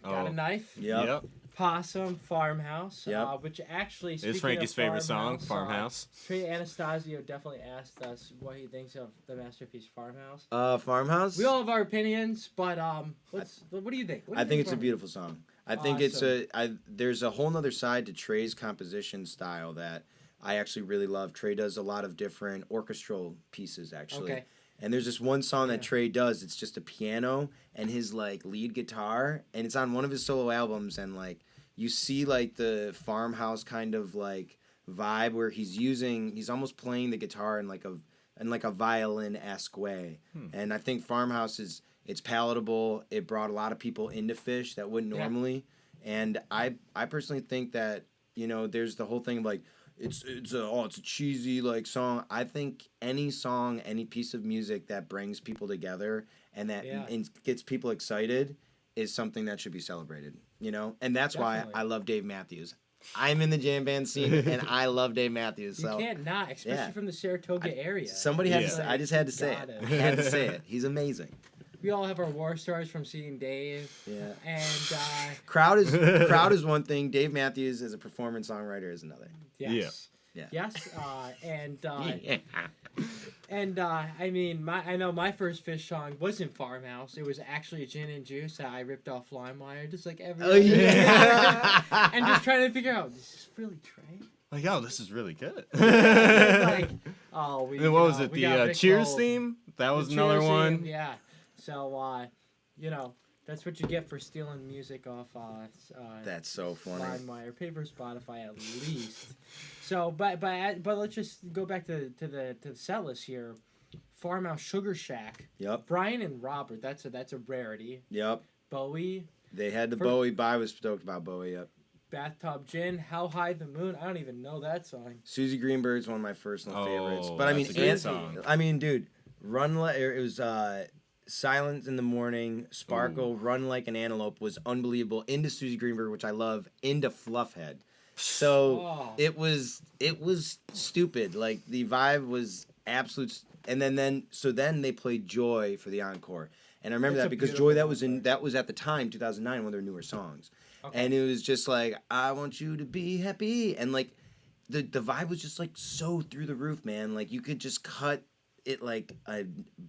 got a knife.
Yep.
Possum, Farmhouse,
Yep.
Which actually
is Frankie's favorite song, Farmhouse.
Trey Anastasio definitely asked us what he thinks of the masterpiece Farmhouse.
Farmhouse?
We all have our opinions, but what do you think?
I think it's a beautiful song. I think there's a whole nother side to Trey's composition style that I actually really love. Trey does a lot of different orchestral pieces, actually.
Okay.
And there's this one song that Trey does. It's just a piano and his lead guitar, and it's on one of his solo albums. And you see the farmhouse kind of vibe where he's almost playing the guitar in a violin-esque way. And I think Farmhouse it's palatable. It brought a lot of people into Phish that wouldn't normally. And I personally think that there's the whole thing of it's a cheesy song. I think any song, any piece of music that brings people together and that and gets people excited is something that should be celebrated. And that's why I love Dave Matthews. I'm in the jam band scene and I love Dave Matthews. So
you can't not, especially from the Saratoga area.
Somebody had to say, I just had to say it. I had to say it. He's amazing.
we all have our war stories from seeing Dave.
Yeah.
And
Crowd is one thing. Dave Matthews as a performer and songwriter is another.
yes.
Yeah.
Yes. I mean, I know my first Phish song wasn't Farmhouse. It was actually Gin and Juice that I ripped off LimeWire, just like every.
Oh yeah.
And just trying to figure out, this is really Trey.
Like, oh, this is really good.
Like, oh, we.
And what was it?
we got
The
Rick
Cheers
Gold.
theme? That was
The
another
Cheers
one.
theme, yeah. So, that's what you get for stealing music off
That's so funny.
LimeWire. Pay for Spotify at least. So, but let's just go back to the set list here. Farmhouse Sugar Shack.
Yep.
Brian and Robert. That's a rarity.
Yep.
Bowie.
They had the
For-
Bowie. I was stoked about Bowie. Yep.
Bathtub Gin. How High the Moon. I don't even know that song.
Susie Greenbird's one of my personal favorites.
Oh,
But I mean,
that's a great
and-
song.
I mean, dude, it was Silence in the Morning, Sparkle, Run Like an Antelope was unbelievable. Into Susie Greenberg, which I love. Into Fluffhead. So
Oh.
it was stupid. Like the vibe was absolute. And then they played Joy for the encore. And I remember
It's
that
a
because
beautiful
Joy that
number.
was at the time 2009 one of their newer songs.
Okay.
And it was just like, I want you to be happy. And like the vibe was just like so through the roof, man. Like you could just cut it like a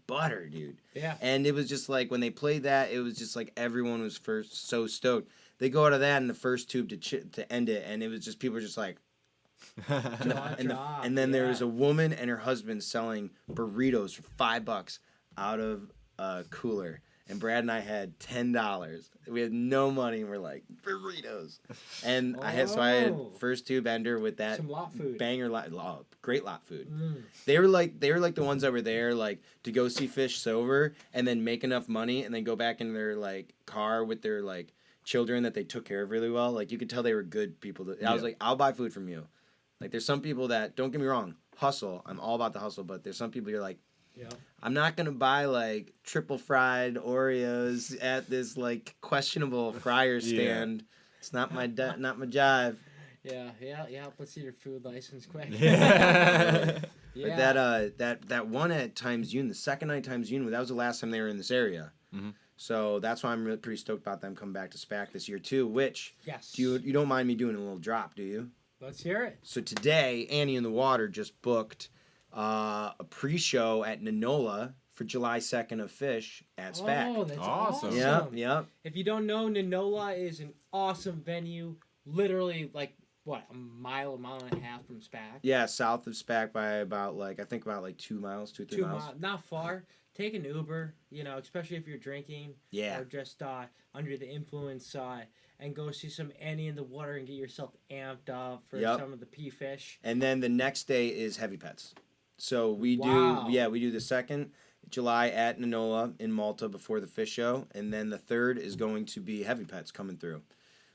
butter, dude.
Yeah.
And it was just like when they played that, it was just like everyone was first so stoked. They go out of that in the first tube to end it, and it was just people were just like, and then there was a woman and her husband selling burritos for $5 out of a cooler. And Brad and I had $10. We had no money, and we're like, burritos. And I had
Oh.
first tube ender with that
Some lot food.
banger great lot food.
Mm.
They were like the ones that were there like to go see Phish sober and then make enough money and then go back in their like car with their like children that they took care of really well. Like you could tell they were good people. I was like, I'll buy food from you. Like there's some people that, don't get me wrong, hustle. I'm all about the hustle, but there's some people you're like,
Yeah.
I'm not gonna buy like triple fried Oreos at this like questionable fryer stand. It's not my not my jive.
Yeah. Let's see your food license quick.
Yeah.
But that one at Times Union, the second night Times Union, that was the last time they were in this area.
Mhm.
So that's why I'm really pretty stoked about them coming back to SPAC this year too. Which
Yes.
you don't mind me doing a little drop, do you?
Let's hear it.
So today, Annie in the Water just booked a pre-show at Nanola for July 2nd of Phish at SPAC.
Oh, that's
Awesome.
awesome.
Yep.
If you don't know, Nanola is an awesome venue. Literally, like, what, a mile and a half from SPAC?
Yeah, south of SPAC by about 2 miles, 3
2
miles.
miles. Not far. Take an Uber, especially if you're drinking
Yeah.
or just under the influence, and go see some Annie in the Water and get yourself amped up for
Yep.
some of the P-Fish.
And then the next day is Heavy Pets. So we
Wow.
do the 2nd July at Nanola in Malta before the Phish show, and then the 3rd is going to be Heavy Pets coming through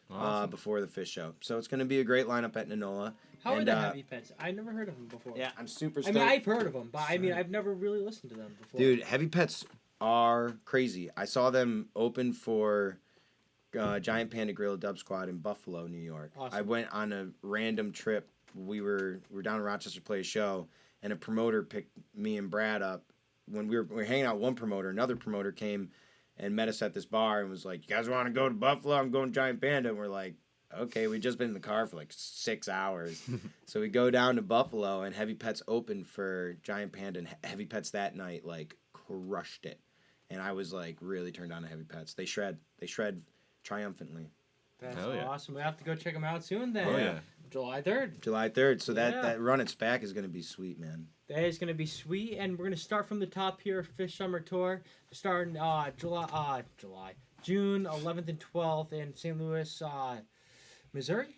Awesome.
before the Phish show. So it's going to be a great lineup at Nanola.
How are
And,
the Heavy Pets? I never heard of them before.
Yeah, I'm super
I
stoked.
mean, I've heard of them, but I've never really listened to them before.
Dude, Heavy Pets are crazy. I saw them open for Giant Panda Gorilla Dub Squad in Buffalo, New York.
Awesome.
I went on a random trip. We were down in Rochester to play a show, and a promoter picked me and Brad up. When we were hanging out with one promoter, another promoter came and met us at this bar and was like, "You guys want to go to Buffalo? I'm going to Giant Panda." And we're like, "Okay." We just been in the car for like 6 hours. So we go down to Buffalo, and Heavy Pets opened for Giant Panda, and Heavy Pets that night like crushed it. And I was like really turned on to Heavy Pets. They shred triumphantly.
That's
Hell yeah.
awesome. We have to go check them out soon then.
Oh, yeah.
July 3rd.
July 3rd. So
Yeah.
that run at SPAC is going to be sweet, man.
That is going to be sweet, and we're going to start from the top here. Phish Summer Tour, starting June 11th and 12th in St. Louis, Missouri.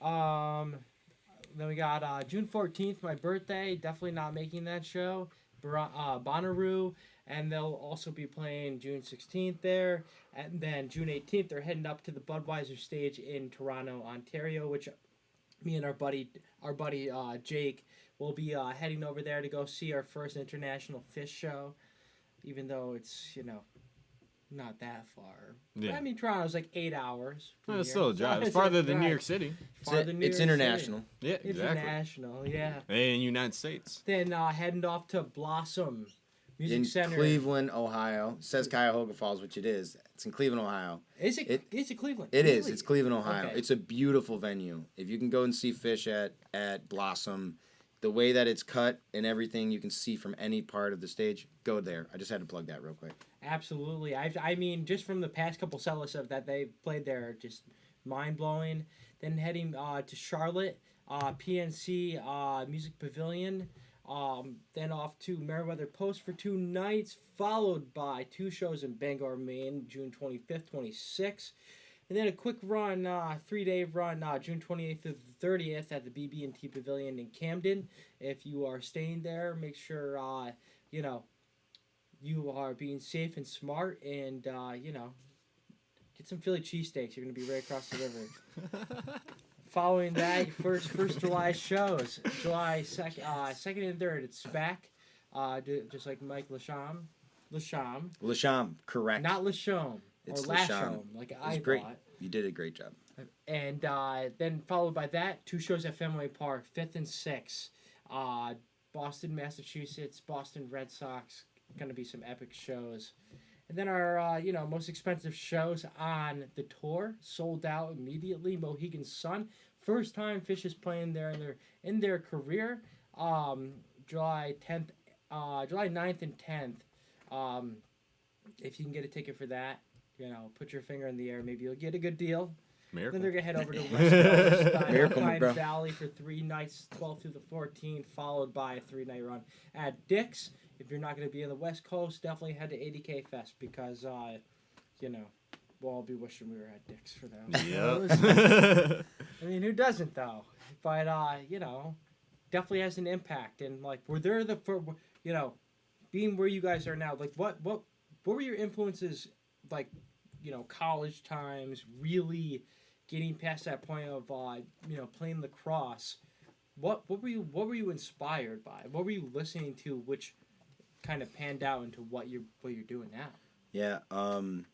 Then we got June 14th, my birthday. Definitely not making that show. Bonnaroo, and they'll also be playing June 16th there, and then June 18th they're heading up to the Budweiser stage in Toronto, Ontario, which me and our buddy Jake will be heading over there to go see our first international Phish show, even though it's not that far.
Yeah.
I mean, Toronto's like 8 hours. from
Well, it's
here.
still a drive. It's
a
farther than New
drive.
York City.
Farther than New
It's
York City.
international.
Yeah, exactly.
International, yeah.
And United States.
Then heading off to Blossom Music
in
Center.
Cleveland, Ohio. It says Cuyahoga Falls, which it is. It's in Cleveland, Ohio.
Is it Cleveland?
It
Really?
is. It's Cleveland, Ohio.
Okay.
It's a beautiful venue. If you can go and see Phish at Blossom, the way that it's cut and everything you can see from any part of the stage, go there. I just had to plug that real quick.
Absolutely. I mean, just from the past couple sets of that they've played there, just mind-blowing. Then heading to Charlotte, PNC Music Pavilion. Then off to Meriwether Post for 2 nights, followed by 2 shows in Bangor, Maine, June 25th, 26th. And then a quick run, 3-day run, June 28th to the 30th at the BB&T Pavilion in Camden. If you are staying there, make sure, you are being safe and smart and, get some Philly cheesesteaks. You're going to be right across the river. Following that, first July shows, July 2nd and 3rd, it's SPAC, just like Mike Lashomb.
Lashomb, correct.
Not Lashomb.
It's
or
Lashomb.
Like
It's
I
great.
thought.
You did a great job.
And then followed by that, 2 shows at Fenway Park, 5th and 6th. Boston, Massachusetts, Boston Red Sox, going to be some epic shows. And then our, most expensive shows on the tour, sold out immediately. Mohegan Sun, first time Phish is playing there in their career. July 9th and 10th. If you can get a ticket for that, put your finger in the air. Maybe you'll get a good deal.
Miracle.
Then they're going to head over to West Coast,
Miracle,
Alpine
bro.
Valley for 3 nights, 12th through the 14th, followed by a 3-night run at Dick's. If you're not going to be in the West Coast, definitely head to ADK Fest because, we'll all be wishing we were at Dick's for that.
Yep.
I mean, who doesn't, though? But, definitely has an impact. And, we're there being where you guys are now, what were your influences, college times, really getting past that point of, playing lacrosse? What were you inspired by? What were you listening to, which kind of panned out into what you're doing now?
Yeah. Well,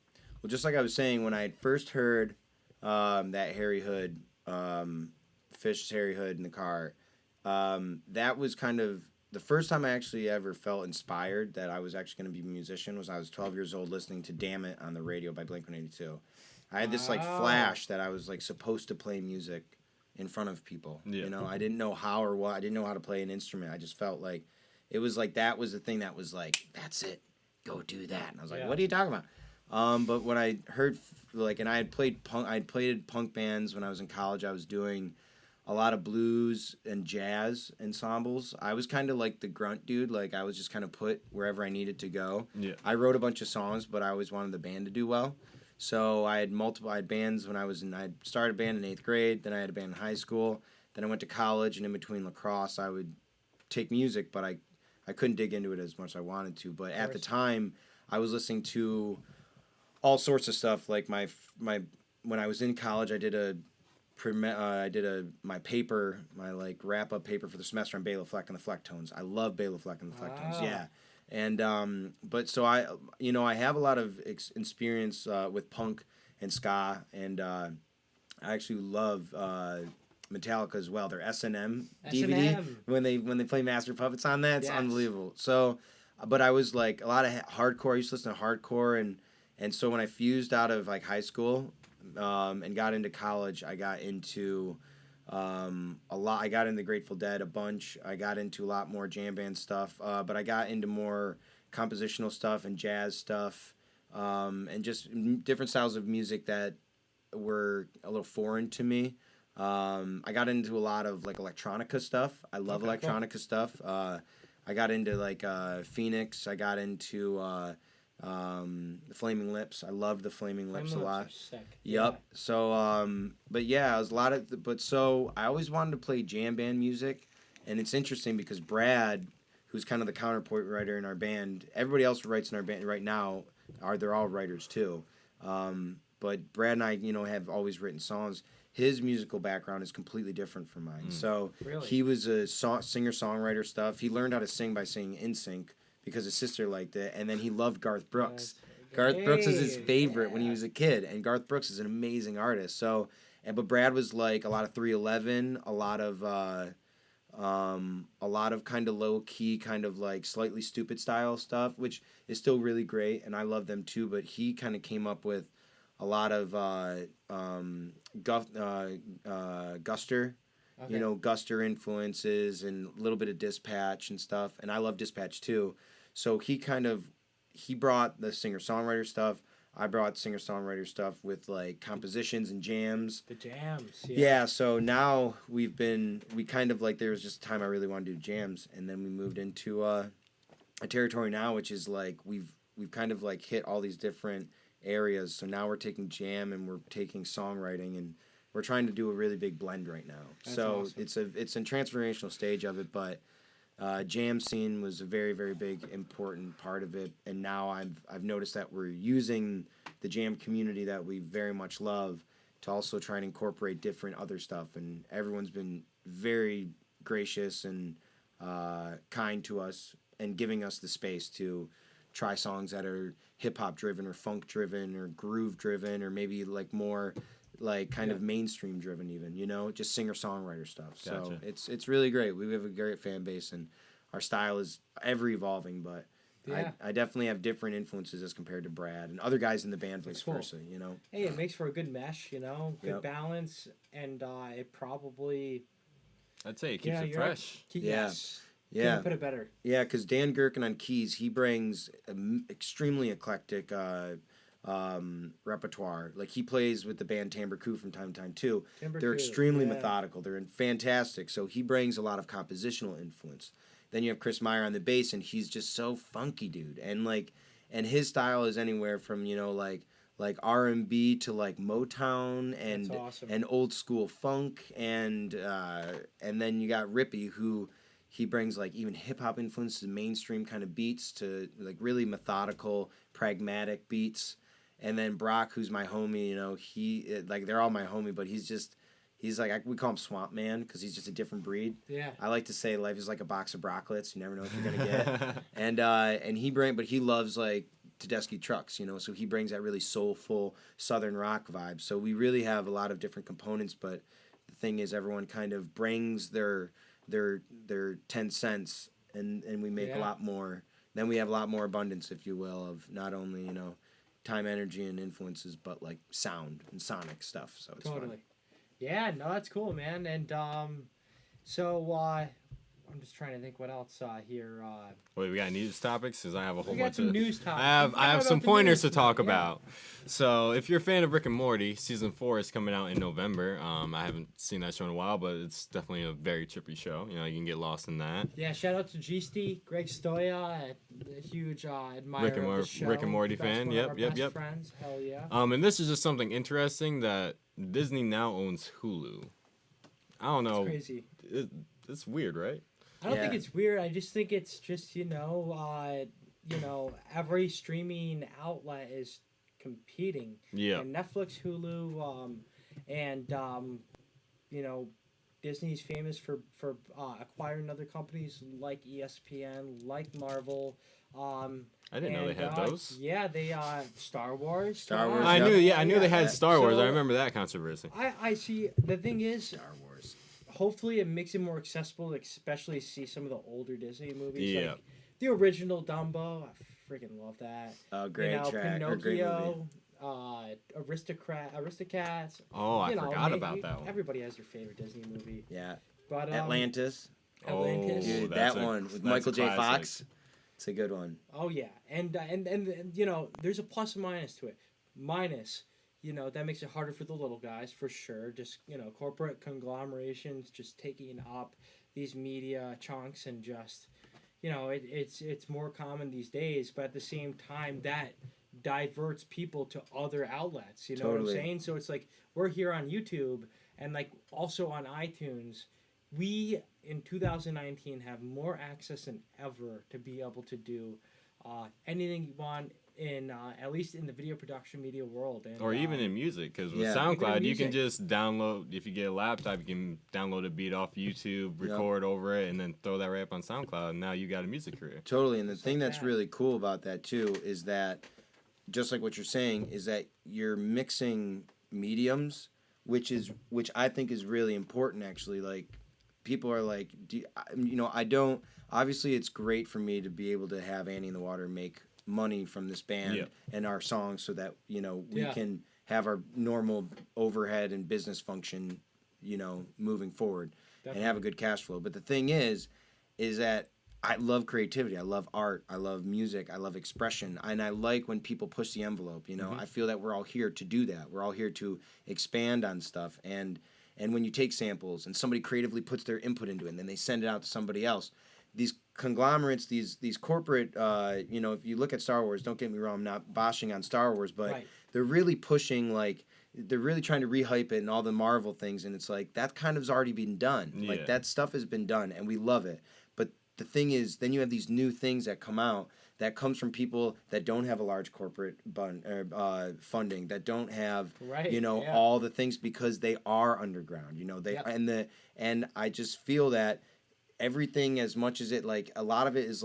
just like I was saying, when I had first heard that Harry Hood, Phish's Harry Hood in the car, that was kind of the first time I actually ever felt inspired that I was actually going to be a musician. Was I was 12 years old listening to "Damn It" on the radio by Blink-182. I had this flash that I was supposed to play music in front of people. Yeah. I didn't know how or what. I didn't know how to play an instrument. I just felt like it was that was the thing that was that's it, go do that. And I was like, what are you talking about? But when I heard and I had played punk, I had played punk bands when I was in college. I was doing a lot of blues and jazz ensembles. I was kind of like the grunt dude. I was just kind of put wherever I needed to go. Yeah. I wrote a bunch of songs, but I always wanted the band to do well. So I had bands when I started a band in 8th grade, then I had a band in high school, then I went to college, and in between lacrosse, I would take music, but I couldn't dig into it as much as I wanted to. But at the time, I was listening to all sorts of stuff. When I was in college, I did my paper, my wrap up paper for the semester on Bela Fleck and the Flecktones. I love Bela Fleck and the Flecktones. Yeah. And but so I have a lot of experience with punk and ska, and I actually love Metallica as well. Their S&M DVD when they play Master Puppets on that, it's unbelievable. So, but I was a lot of hardcore. I used to listen to hardcore, and so when I fused out of high school and got into college, I got into a lot. I got into Grateful Dead a bunch. I got into a lot more jam band stuff, but I got into more compositional stuff and jazz stuff, and just different styles of music that were a little foreign to me. I got into a lot of electronica stuff. I love electronica stuff. I got into Phoenix. I got into the Flaming Lips. I loved the Flaming Lips a lot.
Sick.
Yep. Yeah. So, but yeah, it was a lot of. But so I always wanted to play jam band music, and it's interesting because Brad, who's kind of the counterpoint writer in our band, everybody else who writes in our band right now they're all writers too. But Brad and I, have always written songs. His musical background is completely different from mine. So
really?
He was a singer-songwriter stuff. He learned how to sing by singing in sync because his sister liked it, and then he loved Garth Brooks. Garth Brooks was his favorite when he was a kid, and Garth Brooks is an amazing artist. So, but Brad was a lot of 311, a lot of a lot of kind of low key, kind of like slightly stupid style stuff, which is still really great, and I love them too. But he kind of came up with a lot of Guster,
Okay.
Guster influences and a little bit of Dispatch and stuff. And I love Dispatch too. So he brought the singer songwriter stuff. I brought singer songwriter stuff with like compositions and jams.
The jams.
Yeah, so now we kind of like, there was just a time I really wanted to do jams, and then we moved into a territory now, which is like we've kind of like hit all these different areas. So now we're taking jam and we're taking songwriting, and we're trying to do a really big blend right now.
That's
so
awesome.
it's a transformational stage of it, but jam scene was a very, very big important part of it, and now I've noticed that we're using the jam community that we very much love to also try and incorporate different other stuff, and everyone's been very gracious and kind to us and giving us the space to try songs that are hip hop driven or funk driven or groove driven or maybe like more like kind of mainstream driven, even, just singer songwriter stuff. So
Gotcha.
it's really great. We have a great fan base, and our style is ever evolving, but I definitely have different influences as compared to Brad and other guys in the band, vice versa.
Hey, it makes for a good mesh, good
Yep.
balance, and it probably
I'd say it keeps it
you're right.
fresh.
Yes.
Yeah.
Couldn't put it better.
Yeah, because Dan Gherkin on keys, he brings an extremely eclectic repertoire. Like, he plays with the band Timbre Coup from time to time too. They're extremely methodical. They're fantastic. So he brings a lot of compositional influence. Then you have Chris Meyer on the bass, and he's just so funky, dude. And his style is anywhere from like R&B to like Motown and
That's awesome.
and old school funk, and then you got Rippy, who he brings like even hip hop influences, mainstream kind of beats to like really methodical, pragmatic beats. And then Brock, who's my homie, he like, they're all my homie, but he's like, we call him Swamp Man because he's just a different breed.
Yeah.
I like to say life is like a box of brocklets. You never know what you're gonna get. And he loves like Tedeschi trucks, so he brings that really soulful Southern rock vibe. So we really have a lot of different components, but the thing is, everyone kind of brings their 10 cents, and we make a lot more. Then we have a lot more abundance, if you will, of not only time, energy, and influences, but like sound and sonic stuff. So it's
Totally.
fun.
Yeah, no, that's cool, man. And so I'm just trying to think what else here.
Wait, we got news topics? Because I have a whole
We got
bunch
some
of
news topics.
I have some
the
pointers to
news
talk
tonight, yeah.
about. So if you're a fan of Rick and Morty, season 4 is coming out in November. I haven't seen that show in a while, but it's definitely a very trippy show. You can get lost in that.
Yeah, shout out to G-Sty, Greg Stoya, a huge admirer of the show.
Rick and Morty
Best
fan.
one of our
Yep.
best friends. Hell yeah.
And this is just something interesting that Disney now owns Hulu. I don't know.
It's crazy.
It's weird, right?
I don't think it's weird. I just think it's just every streaming outlet is competing.
Yeah.
And Netflix, Hulu, and Disney's famous for acquiring other companies like ESPN, like Marvel.
I didn't know they had those.
Yeah, they Star Wars.
Star Wars.
I knew. Yeah, I knew they had
Yeah.
Star Wars.
So-
I remember that controversy.
I see. The thing is,
Star Wars.
hopefully it makes it more accessible, like, especially see some of the older Disney movies.
Yeah.
Like the original Dumbo. I freaking love that.
Great track. Or great movie.
Pinocchio, Aristocats.
Oh, I forgot about that one.
Everybody has their favorite Disney movie.
Yeah.
But
Atlantis.
Atlantis.
Dude,
that's
that
a-
one with
that's
Michael
a
J.
classic.
Fox. It's a good one.
Oh yeah, and there's a plus and minus to it. Minus, that makes it harder for the little guys for sure. Just corporate conglomerations just taking up these media chunks, and just it's more common these days. But at the same time, that diverts people to other outlets. You know what I'm
Totally.
saying? So it's like we're here on YouTube and like also on iTunes. We in 2019 have more access than ever to be able to do anything you want in at least in the video production media world, and,
Or even in music, because with
Yeah.
SoundCloud,
Even in
you can
music.
just download, if you get a laptop, you can download a beat off YouTube, record over it, and then throw that right up on SoundCloud, and now you got a music career.
Totally. And the thing
like
that's
that.
really cool about that too is that, just like what you're saying, is that you're mixing mediums, which I think is really important, actually. Like, people are like, I don't. Obviously, it's great for me to be able to have Annie in the Water make money from this band and our songs, so that we can have our normal overhead and business function, moving forward. Definitely. And have a good cash flow. But the thing is that I love creativity. I love art. I love music. I love expression. And I like when people push the envelope. I feel that we're all here to do that. We're all here to expand on stuff. And when you take samples and somebody creatively puts their input into it, and then they send it out to somebody else, these conglomerates, these corporate, if you look at Star Wars, don't get me wrong, I'm not bashing on Star Wars, but they're really pushing, they're really trying to rehype it and all the Marvel things, and it's like, that kind of's already been done. Yeah. Like, that stuff has been done, and we love it. But the thing is, then you have these new things that come out that comes from people that don't have a large corporate funding, that don't have, all the things, because they are underground, and I just feel that everything, as much as it, a lot of it is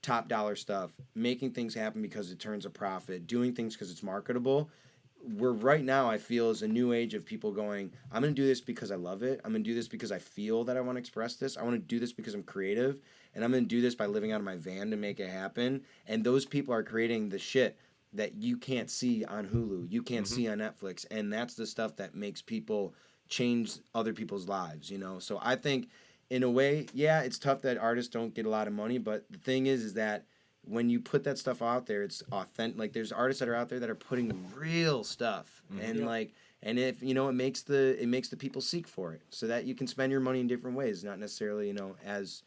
top dollar stuff, making things happen because it turns a profit, doing things because it's marketable. We're right now, I feel, is a new age of people going, I'm going to do this because I love it. I'm going to do this because I feel that I want to express this. I want to do this because I'm creative. And I'm going to do this by living out of my van to make it happen. And those people are creating the shit that you can't see on Hulu. You can't see on Netflix. And that's the stuff that makes people change other people's lives, So I think, in a way, yeah, it's tough that artists don't get a lot of money. But the thing is that when you put that stuff out there, it's authentic. There's artists that are out there that are putting real stuff, and and if it makes the people seek for it, so that you can spend your money in different ways, not necessarily as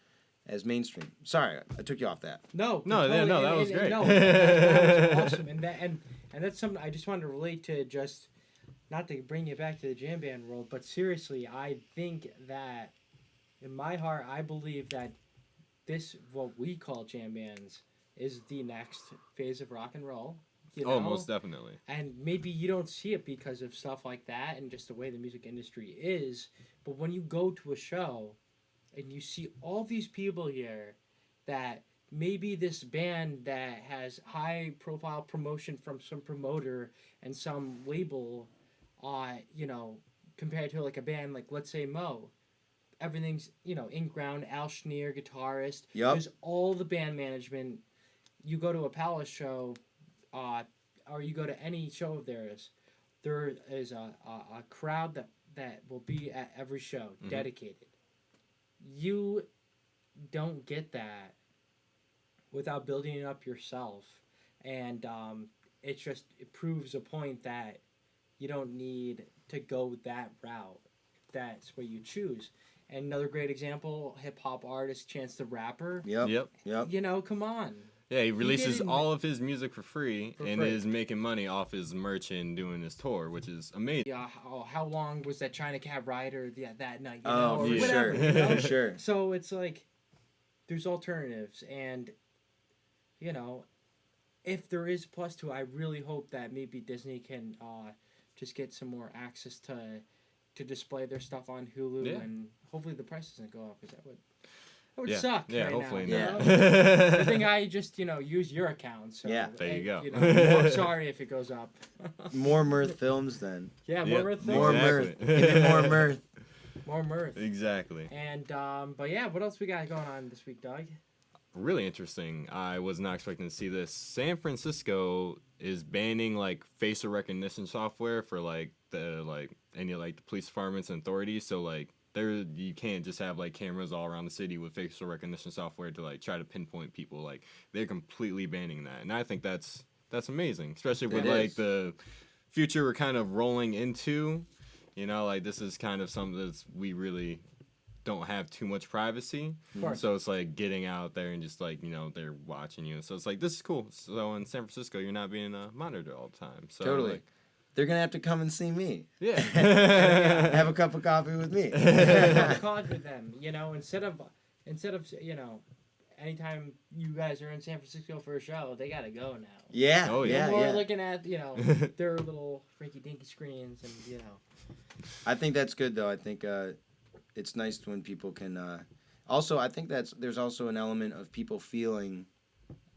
mainstream. Sorry, I took you off that.
No,
that was great.
No, that was awesome, and that's something I just wanted to relate to. Just not to bring you back to the jam band world, but seriously, I think that in my heart, I believe that this, what we call jam bands, is the next phase of rock and roll.
Oh, most definitely.
And maybe you don't see it because of stuff like that and just the way the music industry is. But when you go to a show and you see all these people here that maybe this band that has high profile promotion from some promoter and some label, compared to a band like, let's say, Mo. Everything's, in ground, Al Schneer, guitarist.
Yep.
There's all the band management. You go to a Palace show, or you go to any show of theirs, there is a crowd that will be at every show, dedicated. You don't get that without building it up yourself. And it proves a point that you don't need to go that route. That's what you choose. And another great example, hip-hop artist Chance the Rapper.
Yep.
Come on.
Yeah, he releases all of his music for free and is making money off his merch and doing his tour, which is amazing.
Yeah, how long was that China Cab Rider that night?
For
whatever,
sure. For sure.
So it's there's alternatives. And, if there is a plus to it, I really hope that maybe Disney can just get some more access to display their stuff on Hulu, and hopefully the price doesn't go up, because that would suck.
Yeah,
right
hopefully
now,
not.
I think I just use your account. So,
there you go.
I'm sorry if it goes up.
More Mirth films then.
Yeah, more Mirth.
More Mirth. Give me more Mirth.
More Mirth.
Exactly.
And but yeah, what else we got going on this week, Doug?
Really interesting. I was not expecting to see this. San Francisco is banning facial recognition software for any the police departments and authorities. So you can't just have cameras all around the city with facial recognition software to try to pinpoint people. They're completely banning that, and I think that's amazing, especially with the future we're kind of rolling into. This is kind of something that we really don't have too much privacy. So it's getting out there and just they're watching you. So it's this is cool. So in San Francisco, you're not being monitored all the time. So
totally. They're going to have to come and see me.
Yeah.
Have a cup of coffee with me.
Have a call with them. Instead of anytime you guys are in San Francisco for a show, they got to go now.
Yeah.
Oh, yeah.
More looking at, their little freaky-dinky screens and,
I think that's good, though. I think it's nice when people can... also, I think there's also an element of people feeling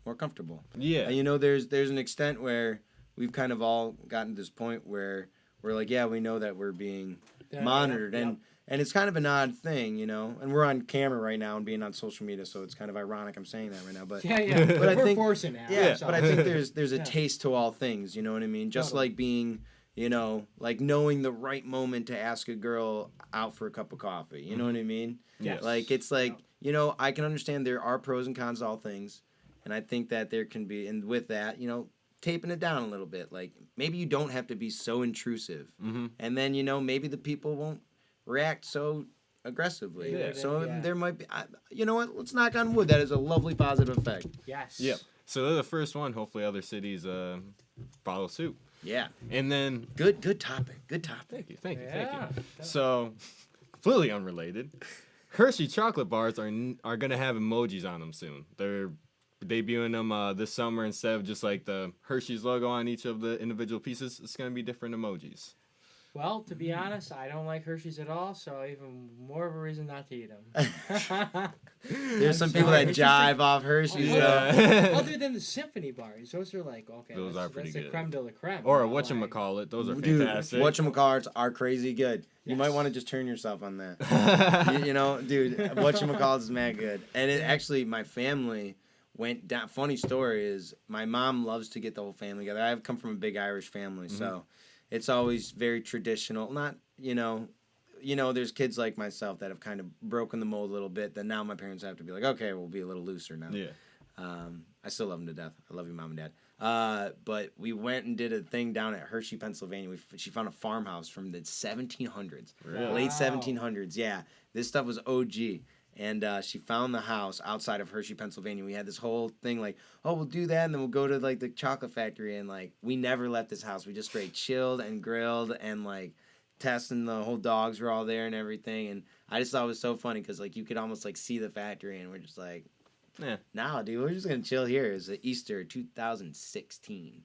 more comfortable.
Yeah.
There's an extent where we've kind of all gotten to this point where we're we know that we're being monitored. And it's kind of an odd thing, you know. And we're on camera right now and being on social media, so it's kind of ironic I'm saying that right now. But
Yeah.
But I
We're
think
forcing now.
yeah,
so.
but I think there's a
Yeah.
taste to all things, you know what I mean? Just
Totally.
like being, you know, like knowing the right moment to ask a girl out for a cup of coffee. You know what I mean?
Yes.
Like it's like,
Yep.
you know, I can understand there are pros and cons to all things, and I think that there can be, and with that, you know, taping it down a little bit. Like maybe you don't have to be so intrusive, and then you know maybe the people won't react so aggressively.
Yeah.
So
Yeah.
there might be, you know what? Let's knock on wood. That is a lovely positive effect.
Yes.
Yep. So they're the first one. Hopefully, other cities follow suit.
Yeah.
And then,
Good topic. Good topic.
thank you.
Yeah.
So, completely unrelated, Hershey chocolate bars are gonna have emojis on them soon. They're debuting them this summer instead of just like the Hershey's logo on each of the individual pieces. It's gonna be different emojis.
Well, to be honest, I don't like Hershey's at all, so even more of a reason not to eat them.
There's some people that jive off Hershey's.
Yeah.
Other than the symphony bars, those are like okay.
Those are pretty
that's
good.
The creme de la creme.
Or
you know,
whatchamacallit. Those are
Dude,
fantastic.
whatchamacallits are crazy good. You
Yes.
might want to just turn yourself on that. you know, dude, whatchamacallits is mad good. And it actually, my family went down. Funny story is my mom loves to get the whole family together. I've come from a big Irish family, so it's always very traditional. Not, you know, there's kids like myself that have kind of broken the mold a little bit. That now my parents have to be like, okay, we'll be a little looser now.
Yeah.
I still love them to death. I love you, Mom and Dad. But we went and did a thing down at Hershey, Pennsylvania. She found a farmhouse from the 1700s,
Really?
late
Wow.
1700s. Yeah, this stuff was OG. And she found the house outside of Hershey, Pennsylvania. We had this whole thing like, oh, we'll do that, and then we'll go to like the chocolate factory. And like, we never left this house. We just straight chilled and grilled and like testing. The whole dogs were all there and everything. And I just thought it was so funny because like you could almost like see the factory, and we're just like,
Yeah.
nah, dude, we're just gonna chill here. It was Easter 2016.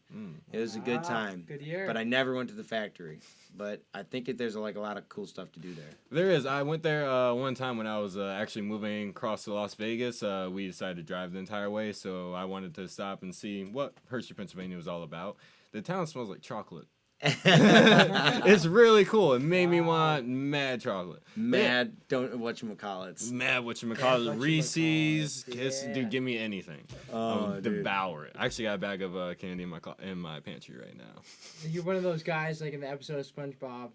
It was a good
Wow,
time.
Good year.
But I never went to the factory. But I think there's like a lot of cool stuff to do there.
There is. I went there one time when I was actually moving across to Las Vegas. We decided to drive the entire way, so I wanted to stop and see what Hershey, Pennsylvania was all about. The town smells like chocolate. It's really cool. It made me want mad chocolate.
Mad, don't whatchamacallits.
Mad whatchamacallit.
whatchamacallit,
Reese's. Kiss,
yeah.
Dude, give me anything.
Oh, dude.
Devour it. I actually got a bag of candy in my pantry right now.
You're one of those guys like in the episode of SpongeBob.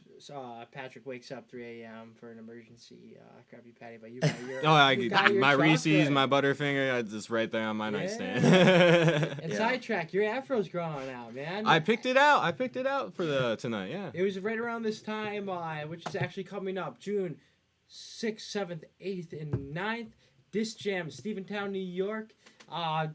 Patrick wakes up 3 a.m. for an emergency Krabby Patty, but you got your.
Oh,
you got your
my
chocolate.
Reese's, my Butterfinger, it's just right there on my
Yeah.
nightstand.
And
Yeah.
sidetrack, your afro's growing out, man.
I picked it out. For tonight. Yeah.
It was right around this time, which is actually coming up, June 6th, 7th, 8th, and 9th. Disc Jam, Stephentown, New York.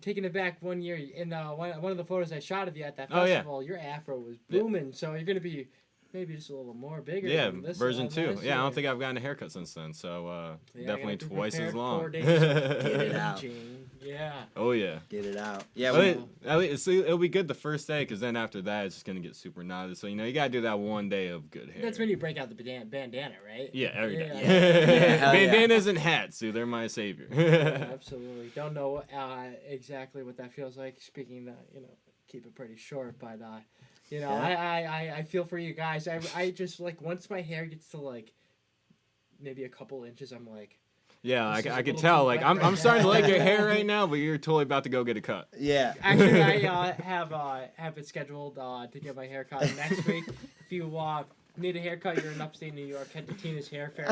Taking it back 1 year, in one of the photos I shot of you at that
Oh, yeah.
festival, your afro was booming, so you're going to be maybe just a little more bigger.
Yeah,
than this
version
one
2.
this
Yeah, I don't
year.
think I've gotten a haircut since then, so
Yeah, I
definitely
gotta be
twice as
prepared
long.
4 days.
Get it out.
Aging. Yeah.
Oh yeah.
Get it out. Yeah,
At least it'll be good the first day, because then after that it's just gonna get super knotted. So you gotta do that one day of good hair.
That's when you break out the bandana, right?
Yeah, every day.
Yeah, hell yeah.
Bandanas and hats, dude. They're my savior.
Yeah, absolutely. Don't know exactly what that feels like. Speaking that, keep it pretty short, but
Yeah.
I feel for you guys. I just like once my hair gets to like maybe a couple inches, I'm like.
Yeah,
This is a
I can
little
tell.
too
Like
wet
I'm
right
starting to
now.
like your hair right now, but you're totally about to go get a cut.
yeah.
Actually, I have it scheduled to get my hair cut next week. If you need a haircut, you're in upstate New York, head to Tina's Hair Fair.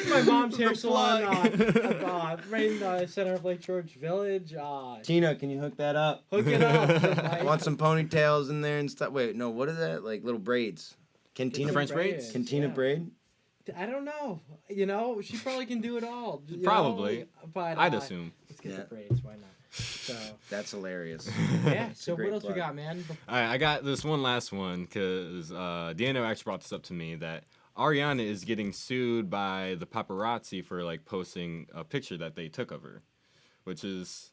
My mom's hair salon, right in the center of Lake George Village.
Tina, can you hook that up?
Hook it up.
I want some ponytails in there and stuff. Wait, no, what is that? Like little braids. Can Tina
French braids?
Can Tina
Yeah.
braid?
I don't know. She probably can do it all.
Probably.
But
I'd assume.
let's get
Yeah.
the braids. Why not? So
That's hilarious.
yeah. So
great
what else we
plug.
got, man?
All right, I got this one last one because Deanna actually brought this up to me that Ariana is getting sued by the paparazzi for like posting a picture that they took of her, which is,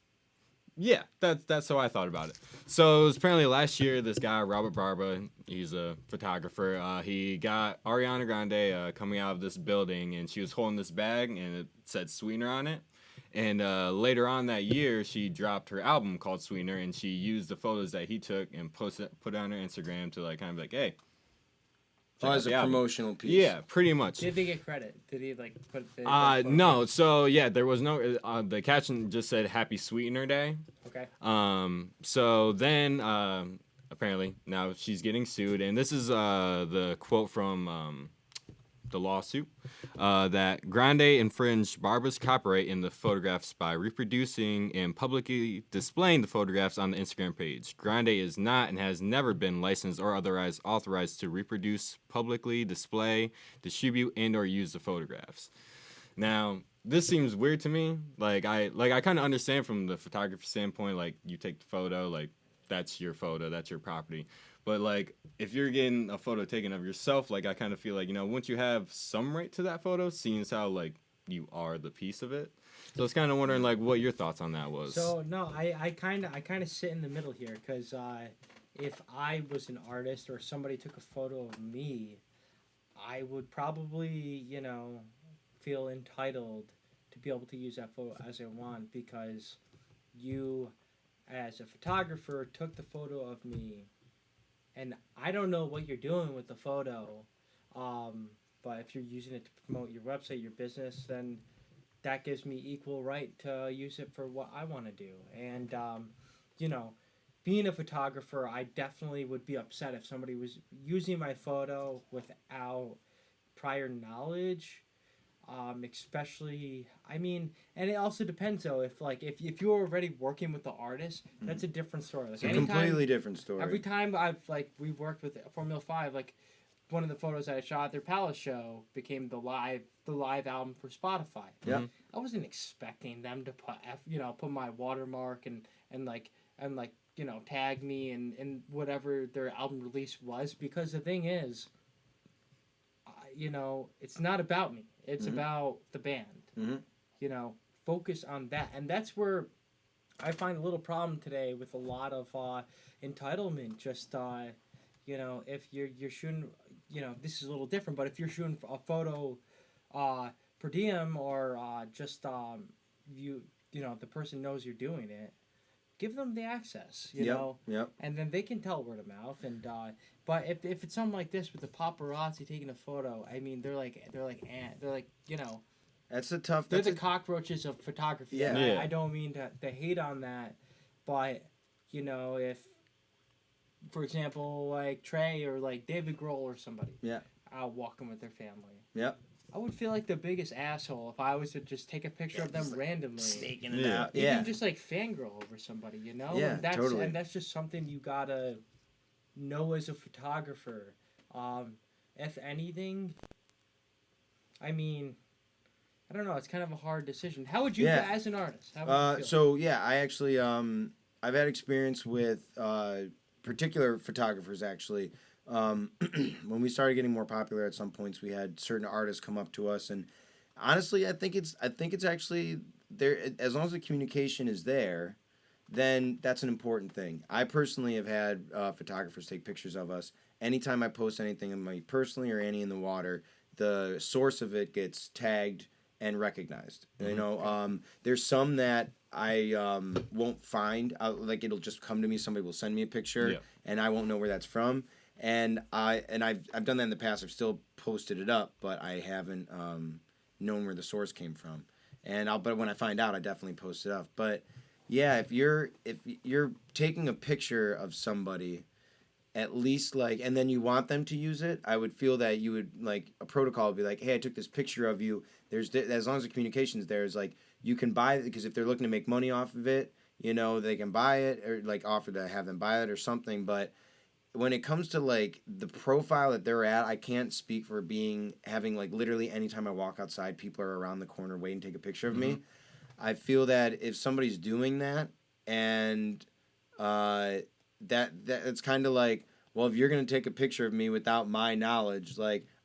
yeah, that's how I thought about it. So it was apparently last year, this guy Robert Barba, he's a photographer. He got Ariana Grande coming out of this building, and she was holding this bag, and it said Sweetener on it. And later on that year, she dropped her album called Sweetener, and she used the photos that he took and put it on her Instagram to like kind of like, hey,
as a
the album.
promotional piece.
Yeah, pretty much.
Did they get credit? Did he like put the
No. So yeah, there was no. The caption just said "Happy Sweetener Day."
Okay.
So then apparently now she's getting sued, and this is the quote from the lawsuit that Grande infringed Barbara's copyright in the photographs by reproducing and publicly displaying the photographs on the Instagram page. Grande is not and has never been licensed or otherwise authorized to reproduce, publicly display, distribute, and or use the photographs. Now, this seems weird to me. Like I kind of understand from the photography standpoint, like you take the photo, like that's your photo, that's your property. But like if you're getting a photo taken of yourself, like I kind of feel like, wouldn't you have some right to that photo, seeing as how like you are the piece of it? So I was kind of wondering like what your thoughts on that was.
So no, I kind of sit in the middle here because if I was an artist or somebody took a photo of me, I would probably feel entitled to be able to use that photo as I want because you, as a photographer, took the photo of me. And I don't know what you're doing with the photo, but if you're using it to promote your website, your business, then that gives me equal right to use it for what I want to do. And, being a photographer, I definitely would be upset if somebody was using my photo without prior knowledge. Especially, and it also depends though. If you're already working with the artist, that's a different story. Like
It's a completely different story.
Every time we've worked with Formula 5, like one of the photos I shot at their Palace show became the live album for Spotify.
Yeah.
I wasn't expecting them to put my watermark and tag me and whatever their album release was, because the thing is, it's not about me. It's about the band.
Mm-hmm.
Focus on that. And that's where I find a little problem today with a lot of entitlement. Just, if you're shooting, this is a little different, but if you're shooting a photo per diem or the person knows you're doing it, give them the access,
Yep.
and then they can tell word of mouth. And but if it's something like this with the paparazzi taking a photo, they're like
That's a tough.
they're the cockroaches of photography.
Yeah.
And I don't mean to hate on that, but if, for example, like Trey or like David Grohl or somebody, out walking with their family, I would feel like the biggest asshole if I was to just take a picture of them randomly.
Staking it out.
You can just like fangirl over somebody,
Yeah,
and that's,
totally.
And that's just something you gotta know as a photographer. If anything, I don't know. It's kind of a hard decision. How would you, as an artist? How would you feel?
I actually I've had experience with particular photographers actually. When we started getting more popular, at some points we had certain artists come up to us, and honestly, I think it's actually there. As long as the communication is there, then that's an important thing. I personally have had photographers take pictures of us. Anytime I post anything of me personally or Annie in the Water, the source of it gets tagged and recognized.
Mm-hmm.
There's some that I won't find. Like it'll just come to me. Somebody will send me a picture, and I won't know where that's from. And I've done that in the past. I've still posted it up, but I haven't known where the source came from. But when I find out, I definitely post it up. But yeah, if you're taking a picture of somebody, at least and then you want them to use it, I would feel that you would a protocol would be like, hey, I took this picture of you. As long as the communication's there, is you can buy it, because if they're looking to make money off of it, they can buy it or offer to have them buy it or something. But when it comes to the profile that they're at, I can't speak for having literally anytime I walk outside, people are around the corner waiting to take a picture of me. I feel that if somebody's doing that, and that it's kind of well, if you're gonna take a picture of me without my knowledge,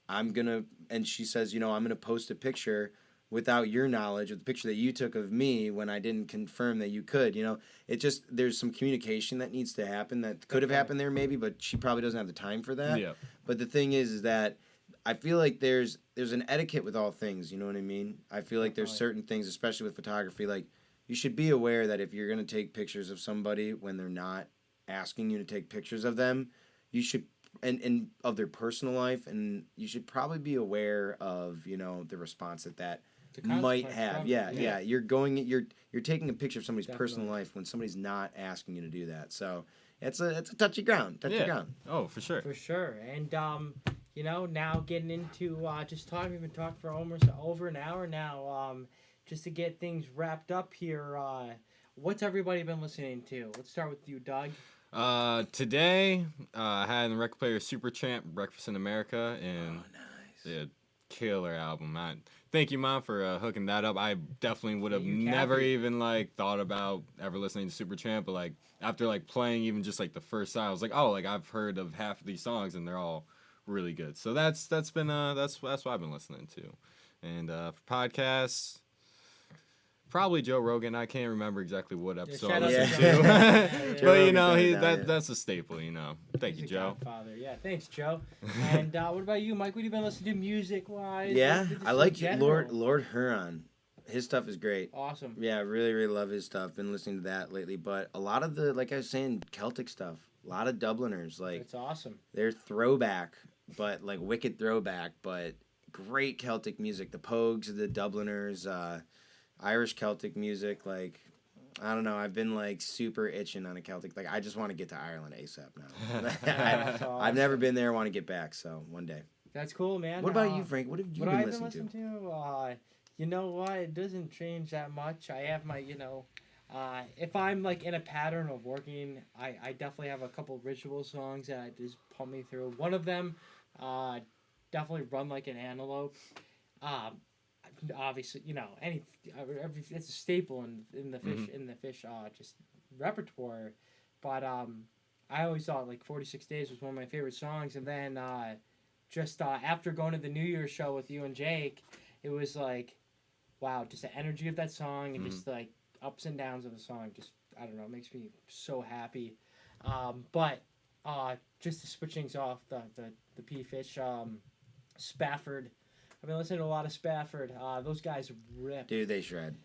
I'm gonna, and she says, I'm gonna post a picture without your knowledge of the picture that you took of me when I didn't confirm that you could, it just, there's some communication that needs to happen that could have happened there maybe, but she probably doesn't have the time for that.
Yeah.
But the thing is that I feel like there's an etiquette with all things, you know what I mean? I feel like there's certain things, especially with photography, you should be aware that if you're going to take pictures of somebody when they're not asking you to take pictures of them, you should and of their personal life, and you should probably be aware of the response that
The
might
consequence
have.
from it,
Yeah. You're taking a picture of somebody's personal
Definitely.
life when somebody's not asking you to do that. So it's a touchy ground. Touchy
Yeah.
ground.
Oh, for sure.
For sure. And now getting into just talking. We've been talking for almost over an hour now. Just to get things wrapped up here. What's everybody been listening to? Let's start with you, Doug.
Today, I had in the record player Supertramp, Breakfast in America, and
Nice.
the killer album. Thank you, Mom, for hooking that up. I definitely would have
You
never
happy.
even thought about ever listening to Supertramp, but after playing even just the first song, I was like, oh, I've heard of half of these songs and they're all really good. So that's been that's what I've been listening to, and for podcasts. Probably Joe Rogan. I can't remember exactly what episode I
shout out
to
listened
Joe
to.
Rogan.
Yeah.
Joe
But
Rogan got it down,
that's a staple, Thank
He's
you,
a
Joe.
godfather. Yeah, thanks, Joe. And what about you, Mike? What have you been listening to music-wise?
Yeah,
Just
I
in
like
general.
Lord Huron. His stuff is great.
Awesome.
Yeah, I really, really love his stuff. Been listening to that lately. But a lot of the, like I was saying, Celtic stuff. A lot of Dubliners.
That's awesome.
They're throwback, but wicked throwback, but great Celtic music. The Pogues, the Dubliners, Irish Celtic music. I don't know. I've been super itching on a Celtic. I just want to get to Ireland ASAP now.
That's
I've never
awesome.
been there. I want to get back. So one day.
That's cool, man.
What about you, Frank? What have you
What
been
I've been
listening to?
listening to? You know what? It doesn't change that much. I have my, if I'm in a pattern of working, I definitely have a couple ritual songs that just pump me through. One of them, definitely Run Like an Antelope. Obviously, it's a staple in the Phish just repertoire. But I always thought 46 Days was one of my favorite songs, and then just after going to the New Year's show with you and Jake, it was wow, just the energy of that song and just ups and downs of the song, just I don't know, it makes me so happy. But just to switch things off, the P Phish, Spafford. I've been listening to a lot of Spafford. Those guys rip.
Dude, they shred.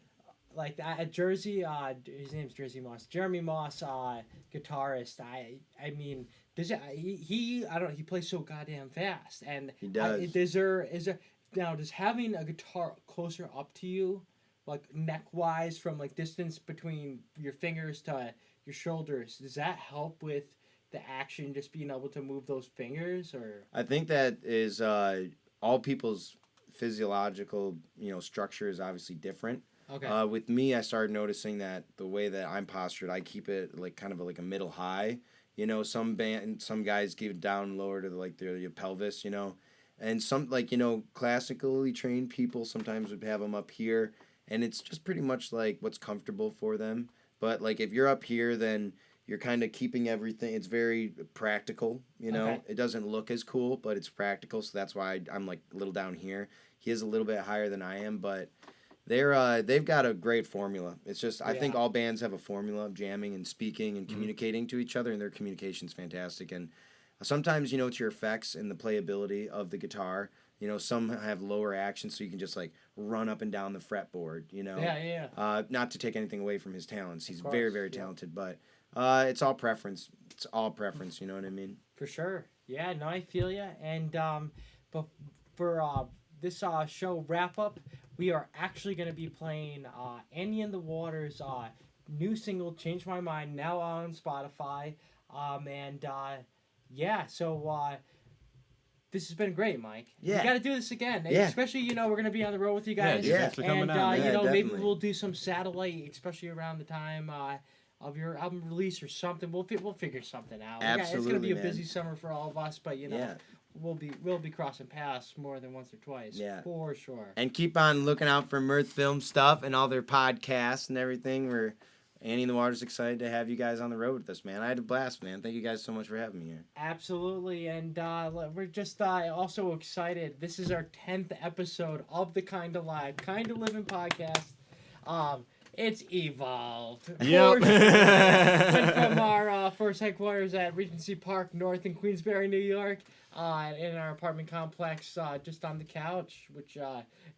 At Jersey, his name's Jersey Moss. Jeremy Moss, guitarist. I mean, he I don't know. He plays so goddamn fast, and
He does.
Does having a guitar closer up to you, neck wise, from distance between your fingers to your shoulders, does that help with the action? Just being able to move those fingers, or
I think that is all people's physiological structure is obviously different.
okay,
With me, I started noticing that the way that I'm postured, I keep it kind of a middle high. Some guys give it down lower to their pelvis. And some classically trained people sometimes would have them up here, and it's just pretty much what's comfortable for them. But if you're up here, then you're kind of keeping everything. It's very practical.
Okay.
It doesn't look as cool, but it's practical. So that's why I'm a little down here. He is a little bit higher than I am, but they've got a great formula. It's just I think all bands have a formula of jamming and speaking and communicating to each other, and their communication's fantastic. And sometimes it's your effects and the playability of the guitar. Some have lower action, so you can just run up and down the fretboard.
Yeah.
Not to take anything away from his talents, he's
Of course,
very, very
yeah.
talented, but it's all preference. It's all preference. You know what I mean?
For sure. Yeah, no, I feel ya. And but for this show wrap up, we are actually going to be playing Annie and the Water's new single, Change My Mind, now on Spotify. So this has been great, Mike.
Yeah.
We got to do this again.
Yeah.
Especially, we're going to be on the road with you guys.
dude, thanks for coming
and,
on, man.
maybe
definitely.
we'll do some satellite, especially around the time of your album release or something. We'll figure something out. It's going to be
Absolutely,
a
man.
busy summer for all of us, but
Yeah.
we'll be crossing paths more than once or twice.
Yeah.
For sure.
And keep on looking out for Mirth Film stuff and all their podcasts and everything. Annie and the Water's excited to have you guys on the road with us, man. I had a blast, man. Thank you guys so much for having me here.
Absolutely, and we're just also excited. This is our 10th episode of the Kinda Livin podcast. It's evolved.
Yep.
For sure. Went from our first headquarters at Regency Park North in Queensbury, New York, in our apartment complex, just on the couch, which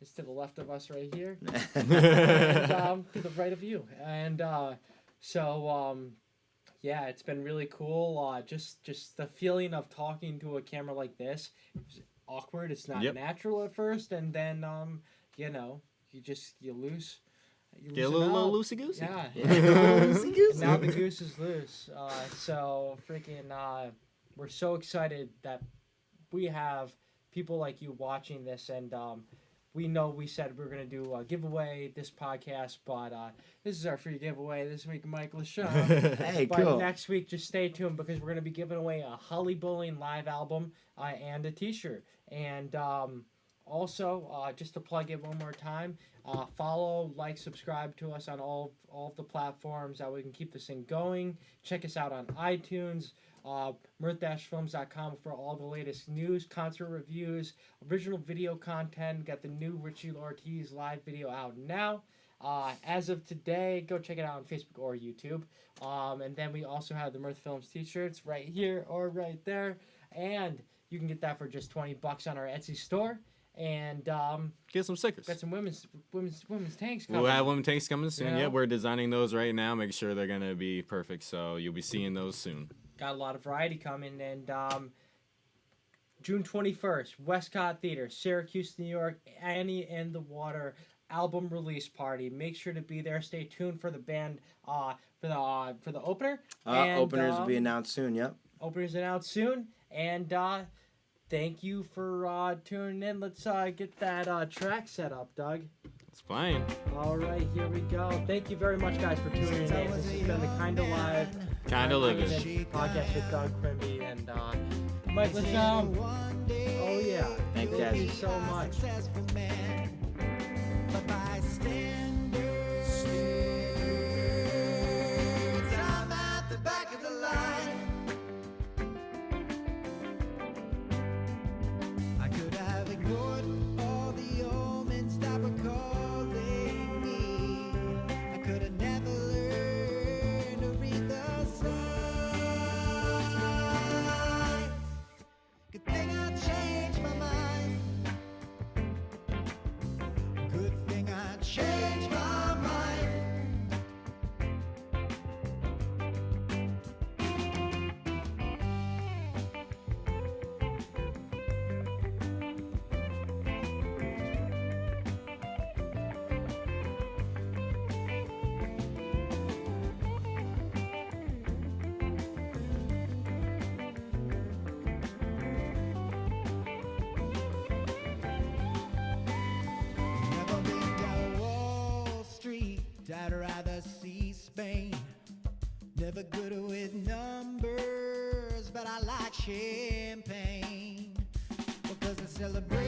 is to the left of us right here, and to the right of you. And Yeah, it's been really cool. Just the feeling of talking to a camera like this, it's awkward. It's not natural at first, and then you know, you lose.
Get a little loosey goosey.
Yeah.
Loosey goosey.
Now the goose is loose. So freaking, we're so excited that we have people like you watching this, and we know we said we were going to do a giveaway this podcast, but this is our free giveaway this week, Michael Lashomb.
Hey,
But
cool.
next week, just stay tuned because we're going to be giving away a Holly Bowling live album and a t-shirt. And also, just to plug it one more time, follow, like, subscribe to us on all of the platforms that we can keep this thing going. Check us out on iTunes. Mirth-films.com for all the latest news, concert reviews, original video content. Got the new Richie Ortiz live video out now. As of today, go check it out on Facebook or YouTube. And then we also have the Mirth Films t-shirts right here or right there. And you can get that for just $20 on our Etsy store. And
Get some stickers.
got some women's tanks coming.
We'll have women tanks coming soon.
Yeah.
Yeah, we're designing those right now. Make sure they're gonna be perfect. So you'll be seeing those soon.
Got a lot of variety coming. And June 21st, Westcott Theater, Syracuse, New York, Annie and the Water album release party. Make sure to be there. Stay tuned for the band for the opener. And,
Openers will be announced soon. Yep.
Openers announced soon. And thank you for tuning in. Let's get that track set up, Doug.
It's fine.
All right, here we go. Thank you very much, guys, for tuning in. This has been the Kinda Live,
Kinda Livin'
podcast with Doug Quimby and Mike Lashomb. Oh yeah,
Thank you,
thank you
guys.
so much.
I'm at the back of the line. I could have ignored all the omens that were calling me. I could have never learned to read the signs. Good thing I changed my mind. Good thing I changed my mind. Never been down Wall Street, I'd rather see Spain. Never good with numbers, but I like champagne because I celebrate